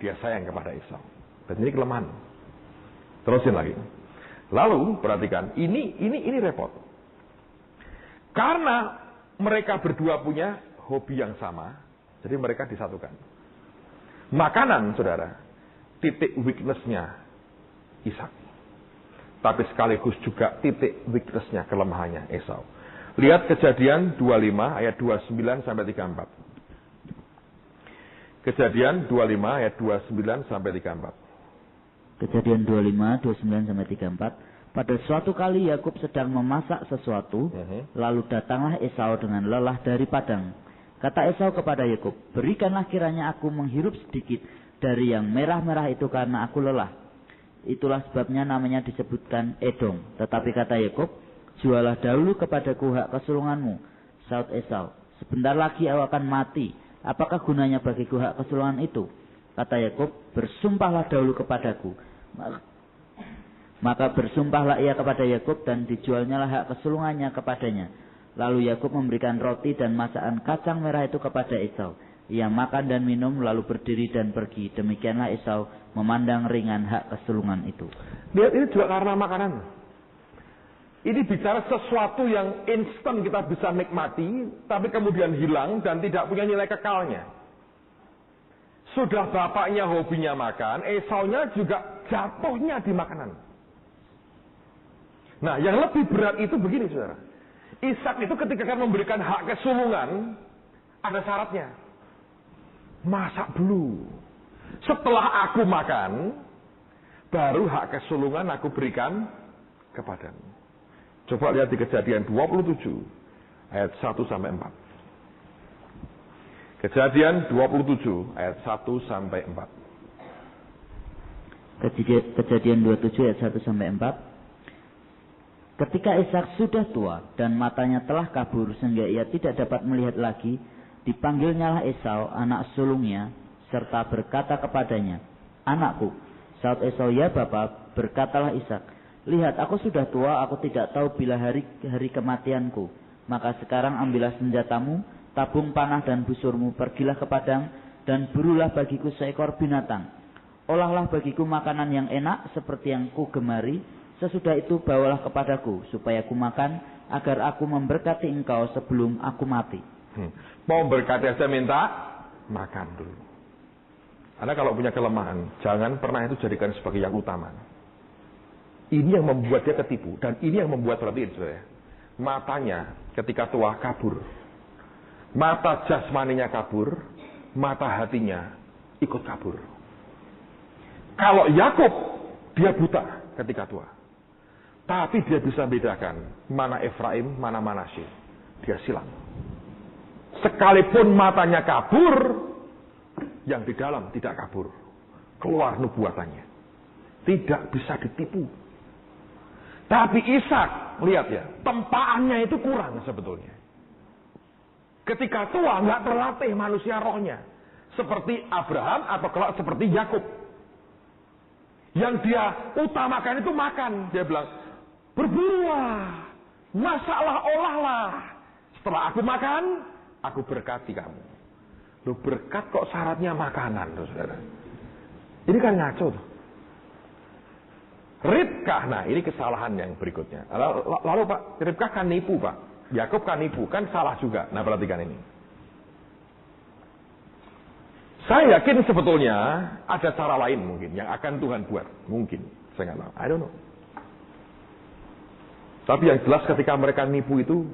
Dia sayang kepada Esau. Dan ini kelemahan. Terusin lagi. Lalu perhatikan, ini repot. Karena mereka berdua punya hobi yang sama, jadi mereka disatukan. Makanan, saudara, titik weakness-nya Ishak. Tapi sekaligus juga titik weakness-nya, kelemahannya Esau. Lihat Kejadian 25 ayat 29 sampai 34. Kejadian 25 ayat 29 sampai 34. Kejadian 25, 29 sampai 34. Pada suatu kali Yakub sedang memasak sesuatu, lalu datanglah Esau dengan lelah dari padang. Kata Esau kepada Yakub, berikanlah kiranya aku menghirup sedikit dari yang merah-merah itu karena aku lelah. Itulah sebabnya namanya disebutkan Edom. Tetapi kata Yakub, jualah dahulu kepadaku hak kesulunganmu. Saud Esau, sebentar lagi aku akan mati. Apakah gunanya bagiku hak kesulungan itu? Kata Yakub, bersumpahlah dahulu kepadaku. Maka bersumpahlah ia kepada Yakub dan dijualnyalah hak kesulungannya kepadanya. Lalu Yakub memberikan roti dan masakan kacang merah itu kepada Esau. Ia makan dan minum lalu berdiri dan pergi. Demikianlah Esau memandang ringan hak kesulungan itu. Lihat, ini juga karena makanan. Ini bicara sesuatu yang instan kita bisa nikmati, tapi kemudian hilang dan tidak punya nilai kekalnya. Sudah bapaknya hobinya makan, Esaunya juga jatuhnya di makanan. Nah, yang lebih berat itu begini, saudara. Ishak itu ketika akan memberikan hak kesulungan, ada syaratnya. Masak dulu. Setelah aku makan, baru hak kesulungan aku berikan kepadamu. Coba lihat di Kejadian 27 ayat 1 sampai 4. Kejadian 27 ayat 1 sampai 4. Kejadian 27 ayat 1 sampai 4. Ketika Ishak sudah tua dan matanya telah kabur sehingga ia tidak dapat melihat lagi, dipanggilnyalah Esau, anak sulungnya, serta berkata kepadanya, "Anakku." Saut Esau, "Ya Bapa." Berkatalah Ishak, "Lihat, aku sudah tua, aku tidak tahu bila hari kematianku. Maka sekarang ambillah senjatamu, tabung panah dan busurmu, pergilah ke padang, dan burulah bagiku seekor binatang. Olahlah bagiku makanan yang enak, seperti yang ku gemari. Sesudah itu bawalah kepadaku, supaya ku makan, agar aku memberkati engkau sebelum aku mati." Mau berkati aja minta makan dulu. Anda kalau punya kelemahan, jangan pernah itu jadikan sebagai yang utama. Ini yang membuat dia ketipu, dan ini yang membuat perhatiin, saudara. Matanya ketika tua kabur. Mata jasmaninya kabur, mata hatinya ikut kabur. Kalau Yakub, dia buta ketika tua. Tapi dia bisa bedakan mana Efraim, mana Manasye. Dia silang. Sekalipun matanya kabur, yang di dalam tidak kabur. Keluar nubuatannya. Tidak bisa ditipu. Tapi Ishak, lihat ya, tempaannya itu kurang sebetulnya. Ketika tua nggak terlatih manusia rohnya. Seperti Abraham atau kelak seperti Yakub. Yang dia utamakan itu makan. Dia bilang, "Berburulah, masaklah, olahlah. Setelah aku makan, aku berkati kamu." Loh, berkat kok syaratnya makanan, tuh, saudara. Ini kan ngaco tuh. Ribkah, nah ini kesalahan yang berikutnya. Lalu Pak, Ribkah kan nipu Pak. Yakub kan nipu, kan salah juga. Nah perhatikan ini. Saya yakin sebetulnya ada cara lain mungkin yang akan Tuhan buat. Mungkin, saya nggak tahu. I don't know. Tapi yang jelas ketika mereka nipu itu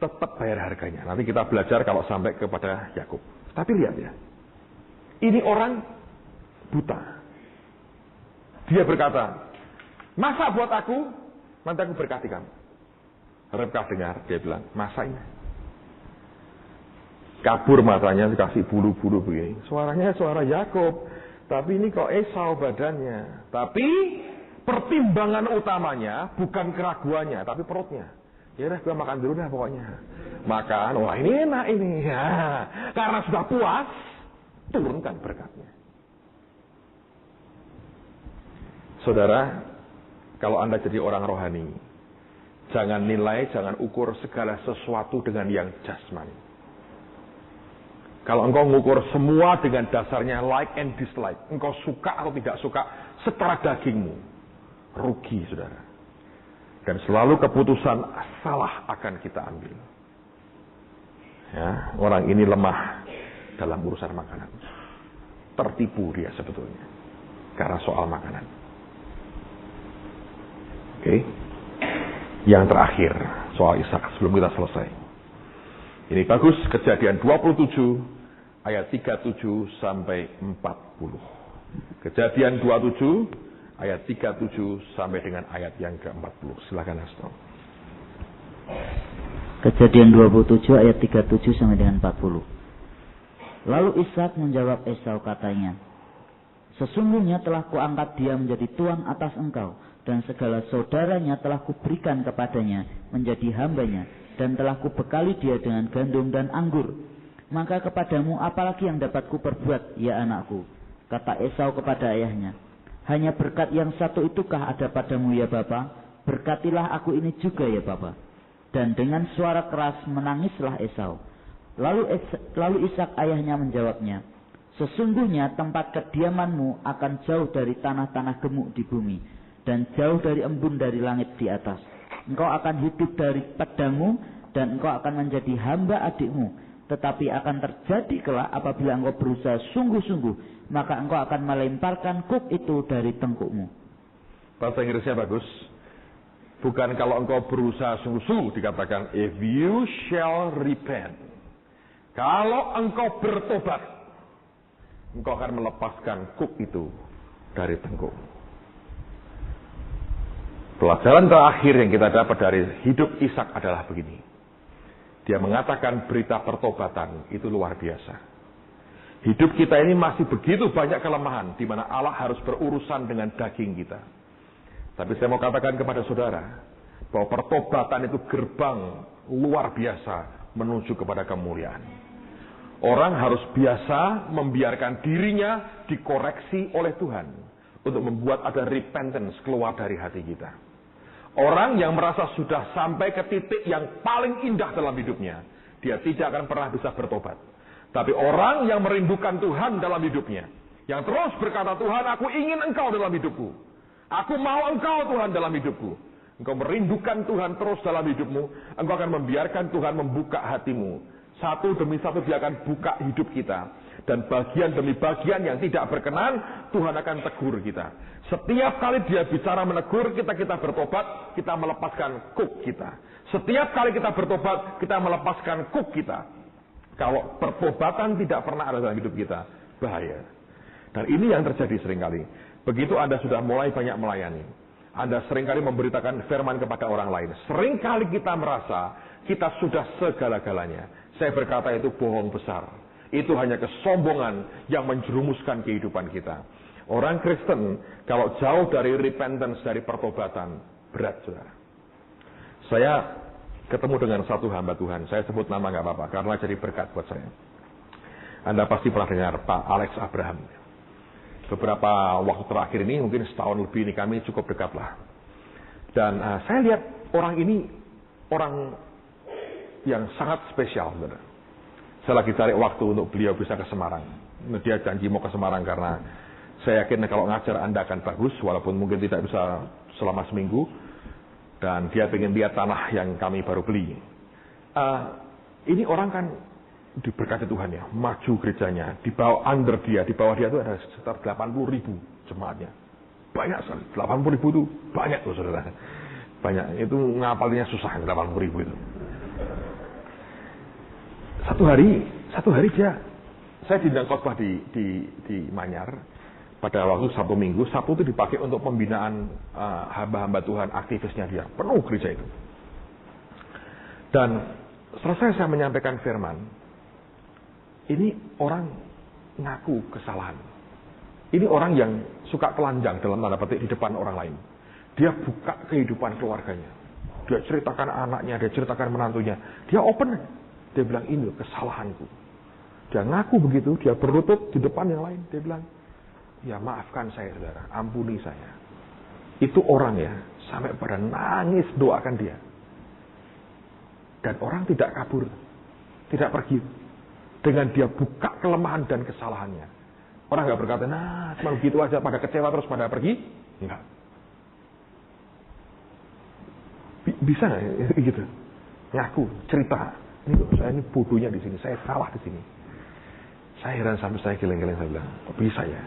tetap bayar harganya. Nanti kita belajar kalau sampai kepada Yakub. Tapi lihat ya. Ini orang buta. Dia berkata, "Masak buat aku, nanti aku berkati kamu." Ribkah dengar, dia bilang, "Masak ini." Kabur matanya, dikasih bulu-bulu begini. Suaranya suara Yakub. Tapi ini kok Esau badannya. Tapi pertimbangan utamanya bukan keraguannya, tapi perutnya. Ya udah, gue makan dulu dah pokoknya. Makan, wah ini enak ini. Ya, karena sudah puas, turunkan berkatnya. Saudara, kalau Anda jadi orang rohani, jangan nilai, jangan ukur segala sesuatu dengan yang jasmani. Kalau engkau mengukur semua dengan dasarnya like and dislike, engkau suka atau tidak suka secara dagingmu, rugi saudara. Dan selalu keputusan salah akan kita ambil. Ya, orang ini lemah dalam urusan makanan. Tertipu dia sebetulnya karena soal makanan. Oke. Yang terakhir soal Ishak sebelum kita selesai. Ini bagus, Kejadian 27 ayat 37 sampai 40. Kejadian 27 ayat 37 sampai dengan ayat yang ke-40. Silakan Astor. Kejadian 27 ayat 37 sampai dengan 40. Lalu Ishak menjawab Esau, katanya, "Sesungguhnya telah kuangkat dia menjadi tuan atas engkau, dan segala saudaranya telah kuberikan kepadanya menjadi hambanya, dan telah kubekali dia dengan gandum dan anggur. Maka kepadamu apalagi yang dapat kuperbuat, ya anakku?" Kata Esau kepada ayahnya, "Hanya berkat yang satu itukah ada padamu ya Bapa? Berkatilah aku ini juga ya Bapa." Dan dengan suara keras menangislah Esau. Lalu Ishak ayahnya menjawabnya, sesungguhnya tempat kediamanmu akan jauh dari tanah-tanah gemuk di bumi, dan jauh dari embun dari langit di atas. Engkau akan hidup dari pedangmu, dan engkau akan menjadi hamba adikmu. Tetapi akan terjadi kelak apabila engkau berusaha sungguh-sungguh, maka engkau akan melemparkan kuk itu dari tengkukmu. Bahasa Inggrisnya bagus. Bukan kalau engkau berusaha sungguh-sungguh, dikatakan if you shall repent. Kalau engkau bertobat, engkau akan melepaskan kuk itu dari tengkuk. Pelajaran terakhir yang kita dapat dari hidup Ishak adalah begini. Dia mengatakan berita pertobatan itu luar biasa. Hidup kita ini masih begitu banyak kelemahan, di mana Allah harus berurusan dengan daging kita. Tapi saya mau katakan kepada saudara, bahwa pertobatan itu gerbang luar biasa menuju kepada kemuliaan. Orang harus biasa membiarkan dirinya dikoreksi oleh Tuhan, untuk membuat ada repentance keluar dari hati kita. Orang yang merasa sudah sampai ke titik yang paling indah dalam hidupnya, dia tidak akan pernah bisa bertobat. Tapi orang yang merindukan Tuhan dalam hidupnya, yang terus berkata, Tuhan, aku ingin Engkau dalam hidupku. Aku mau Engkau, Tuhan, dalam hidupku. Engkau merindukan Tuhan terus dalam hidupmu, engkau akan membiarkan Tuhan membuka hatimu. Satu demi satu dia akan buka hidup kita. Dan bagian demi bagian yang tidak berkenan, Tuhan akan tegur kita. Setiap kali dia bicara menegur kita, kita bertobat, kita melepaskan kuk kita. Setiap kali kita bertobat, kita melepaskan kuk kita. Kalau pertobatan tidak pernah ada dalam hidup kita, bahaya. Dan ini yang terjadi seringkali. Begitu Anda sudah mulai banyak melayani, Anda seringkali memberitakan firman kepada orang lain. Seringkali kita merasa kita sudah segala-galanya. Saya berkata itu bohong besar. Itu hanya kesombongan yang menjerumuskan kehidupan kita. Orang Kristen kalau jauh dari repentance, dari pertobatan, berat, saudara. Saya ketemu dengan satu hamba Tuhan. Saya sebut nama nggak apa-apa, karena jadi berkat buat saya. Anda pasti pernah dengar Pak Alex Abraham. Beberapa waktu terakhir ini, mungkin setahun lebih ini, kami cukup dekat lah. Dan saya lihat orang ini, orang yang sangat spesial, saudara. Saya lagi cari waktu untuk beliau bisa ke Semarang. Dia janji mau ke Semarang karena saya yakin kalau ngajar Anda akan bagus, walaupun mungkin tidak bisa selama seminggu. Dan dia ingin lihat tanah yang kami baru beli. Ini orang kan diberkati Tuhan ya, maju gerejanya, di bawah di bawah dia itu ada sekitar 80.000 jemaatnya. Banyak sekali, 80.000 itu banyak loh saudara. Banyak, itu ngapalnya susah 80.000 itu. Satu hari saya diundang khotbah di Manyar pada waktu Sabtu Minggu. Sabtu itu dipakai untuk pembinaan hamba-hamba Tuhan, aktivisnya dia, penuh gereja itu. Dan selesai saya menyampaikan firman, ini orang ngaku kesalahan. Ini orang yang suka telanjang dalam tanda petik di depan orang lain. Dia buka kehidupan keluarganya. Dia ceritakan anaknya, dia ceritakan menantunya. Dia open. Dia bilang, ini kesalahanku. Dia ngaku begitu, dia berlutut di depan yang lain. Dia bilang, ya maafkan saya saudara, ampuni saya. Itu orang ya, sampai pada nangis doakan dia. Dan orang tidak kabur, tidak pergi. Dengan dia buka kelemahan dan kesalahannya. Orang nggak berkata, nah cuma begitu aja, pada kecewa terus pada pergi. Enggak. Bisa nggak gitu? Ngaku, cerita. Saya ini bodohnya di sini, saya salah di sini. Saya heran sampai saya geleng-geleng, saya bilang, kok bisa ya?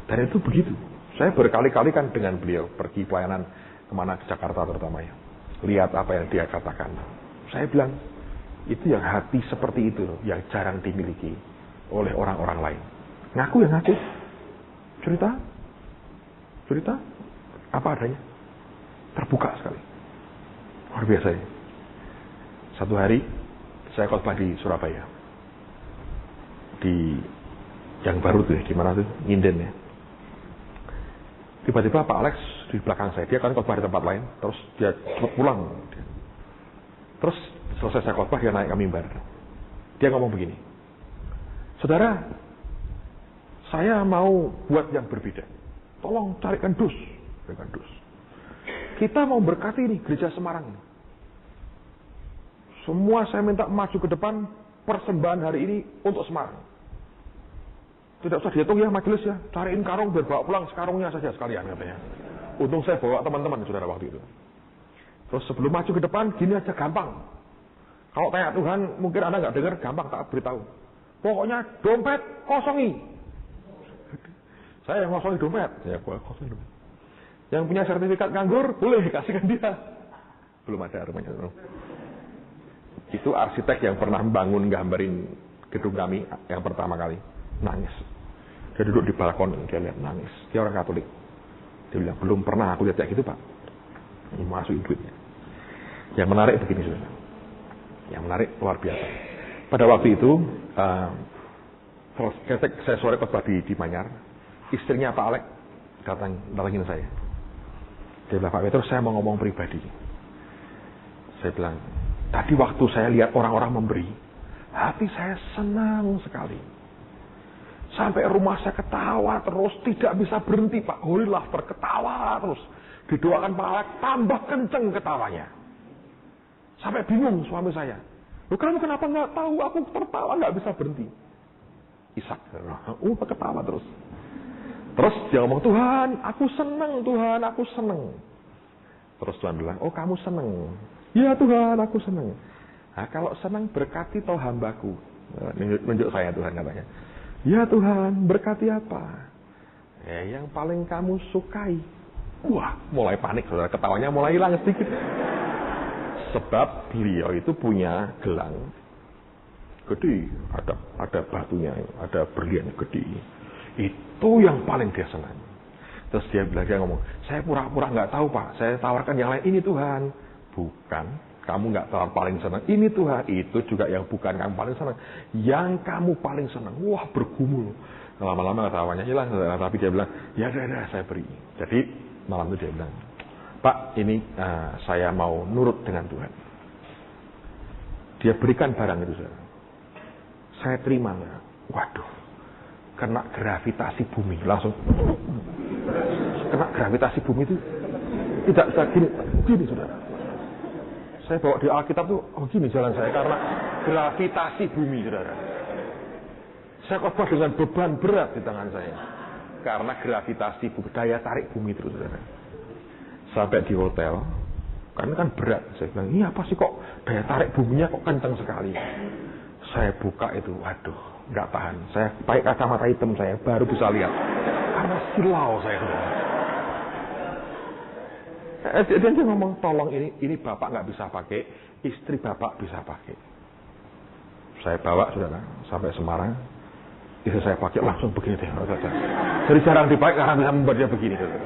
Dan itu begitu. Saya berkali-kali kan dengan beliau pergi pelayanan kemana, ke Jakarta terutama ya. Lihat apa yang dia katakan. Saya bilang, itu yang hati seperti itu loh, yang jarang dimiliki oleh orang-orang lain. Ngaku ya ngaku. Cerita apa adanya. Terbuka sekali. Luar biasa ya. Satu hari saya khotbah di Surabaya. Di yang baru tuh ya, gimana tuh? Nginden ya. Tiba-tiba Pak Alex di belakang saya, dia kan khotbah di tempat lain, terus dia cepat pulang. Terus selesai saya khotbah, dia naik ke mimbar. Dia ngomong begini, saudara, saya mau buat yang berbeda. Tolong carikan dus. Kita mau berkati nih gereja Semarang. Semua saya minta maju ke depan, persembahan hari ini untuk Semarang. Tidak usah dihitung ya majelis ya, cariin karung biar bawa pulang sekarungnya saja sekalian katanya. Untung saya bawa teman-teman saudara waktu itu. Terus sebelum maju ke depan, gini aja gampang. Kalau tanya Tuhan, mungkin Anda nggak dengar, gampang tak beritahu. Pokoknya dompet kosongi. Saya yang kosongi dompet. Ya, kosongi dompet. Yang punya sertifikat nganggur, boleh kasihkan dia. Belum ada rumahnya. Itu arsitek yang pernah membangun gambarin gedung kami yang pertama kali. Nangis. Dia duduk di balkon, dia lihat nangis. Dia orang Katolik. Dia bilang, belum pernah aku lihat kayak gitu, Pak. Ini masukin duitnya. Yang menarik begini, saudara. Yang menarik luar biasa. Pada waktu itu, saya sore khotbah di Manyar. Istrinya Pak Alek datangin saya. Dia bilang, Pak Petrus, saya mau ngomong pribadi. Saya bilang, tadi waktu saya lihat orang-orang memberi, hati saya senang sekali. Sampai rumah saya ketawa terus, tidak bisa berhenti Pak. Holy laughter, ketawa terus. Didoakan Pak Alek, tambah kenceng ketawanya. Sampai bingung suami saya. Loh, kamu kenapa nggak tahu? Aku tertawa nggak bisa berhenti. Ishak, ketawa terus. Terus dia ngomong, Tuhan, aku senang, Tuhan, aku senang. Terus Tuhan bilang, oh kamu senang. Ya Tuhan, aku senang. Nah, kalau senang berkati toh hambaku. Nunjuk saya Tuhan katanya. Ya Tuhan, berkati apa? Yang paling kamu sukai. Wah, mulai panik saudara, ketawanya mulai hilang sedikit. Sebab beliau itu punya gelang gede, ada batunya, ada berlian gede. Itu yang paling dia senang. Terus dia ngomong, saya pura-pura nggak tahu Pak, saya tawarkan yang lain. Ini Tuhan, bukan. Kamu nggak terlalu paling senang. Ini Tuhan, itu juga yang bukan kamu paling senang. Yang kamu paling senang. Wah, bergumul. Lama-lama ketawanya hilang. Tapi dia bilang, ya udah saya beri. Jadi malam itu dia bilang, Pak, ini saya mau nurut dengan Tuhan. Dia berikan barang itu saya terima. Waduh, kena gravitasi bumi. Langsung kena gravitasi bumi itu tidak bisa gini saudara. Saya bawa di Alkitab tuh, gini jalan saya karena gravitasi bumi, saudara. Saya khotbah dengan beban berat di tangan saya karena gravitasi bumi, daya tarik bumi terus, saudara. Sampai di hotel, kan berat. Saya bilang, ini apa sih kok daya tarik buminya kok kencang sekali? Saya buka itu, waduh, nggak tahan. Saya pakai kacamata hitam saya baru bisa lihat karena silau saya, saudara. Dia ngomong, tolong ini bapak nggak bisa pakai, istri bapak bisa pakai. Saya bawa saudara sampai Semarang, istri saya pakai langsung begini deh. Jadi jarang dipakai karena bisa membuat dia begini. Saudara.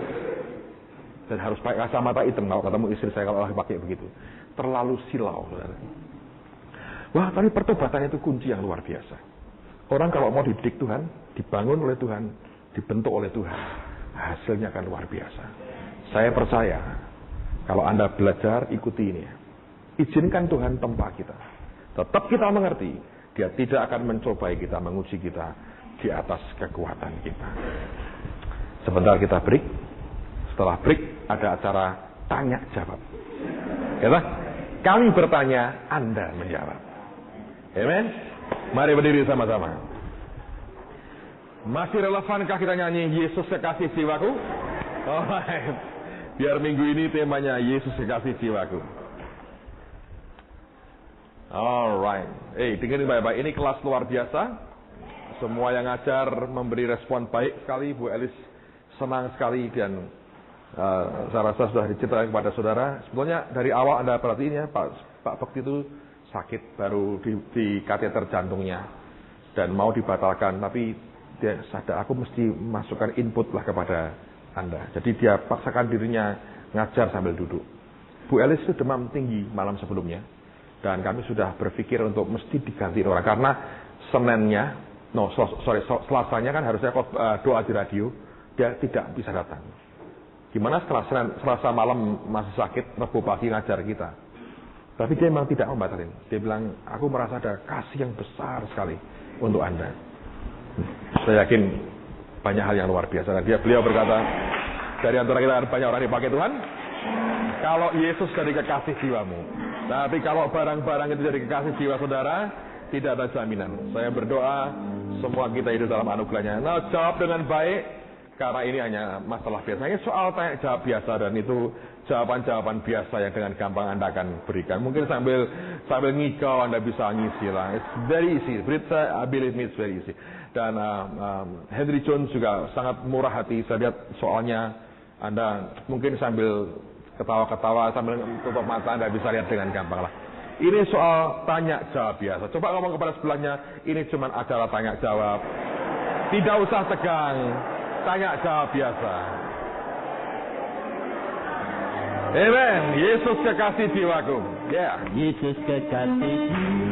Dan harus pakai kacamata hitam kalau ketemu istri saya kalau lagi pakai begitu. Terlalu silau, saudara. Wah, tapi pertobatan itu kunci yang luar biasa. Orang kalau mau dididik Tuhan, dibangun oleh Tuhan, dibentuk oleh Tuhan, hasilnya akan luar biasa. Saya percaya, kalau Anda belajar, ikuti ini. Izinkan Tuhan tempa kita. Tetap kita mengerti, Dia tidak akan mencobai kita, menguji kita di atas kekuatan kita. Sebentar kita break. Setelah break, ada acara tanya jawab. Ya, kami bertanya, Anda menjawab. Amen. Mari berdiri sama-sama. Masih relevankah kita nyanyi Yesus Kekasih Jiwaku? Alright. Biar minggu ini temanya Yesus Kekasih Jiwaku. Alright. Dengerin baik-baik. Ini kelas luar biasa. Semua yang ngajar memberi respon baik sekali. Bu Elis senang sekali. Dan saya rasa sudah diceritakan kepada saudara. Sebetulnya dari awal Anda perhatiin ya, Pak Bekti itu sakit baru di kateter jantungnya. Dan mau dibatalkan. Tapi dia sadar, aku mesti masukkan input lah kepada Anda. Jadi dia paksakan dirinya ngajar sambil duduk. Bu Elis itu demam tinggi malam sebelumnya. Dan kami sudah berpikir untuk mesti diganti orang. Karena Selasanya kan harusnya doa di radio. Dia tidak bisa datang. Gimana setelah Selasa malam masih sakit, Rabu pagi ngajar kita. Tapi dia memang tidak membatalkan. Dia bilang, aku merasa ada kasih yang besar sekali untuk Anda. Saya yakin banyak hal yang luar biasa. Beliau berkata, dari antara kita banyak orang dipakai Tuhan. Kalau Yesus jadi kekasih jiwamu. Tapi kalau barang-barang itu jadi kekasih jiwa saudara, tidak ada jaminan. Saya berdoa semua kita hidup dalam anugerahnya. Nah, jawab dengan baik, karena ini hanya masalah biasa. Ini soal tanya jawab biasa, dan itu jawaban-jawaban biasa yang dengan gampang Anda akan berikan. Mungkin sambil ngigau Anda bisa ngisi lah. It's very easy. I believe me, it's very easy. Dan Henry Jones juga sangat murah hati. Saya lihat soalnya Anda mungkin sambil ketawa-ketawa, sambil tutup mata, Anda bisa lihat dengan gampang lah. Ini soal tanya jawab biasa. Coba ngomong kepada sebelahnya, ini cuma adalah tanya jawab. Tidak usah tegang, tanya jawab biasa. Amen. Yesus kekasih jiwaku. Yesus kekasih jiwaku.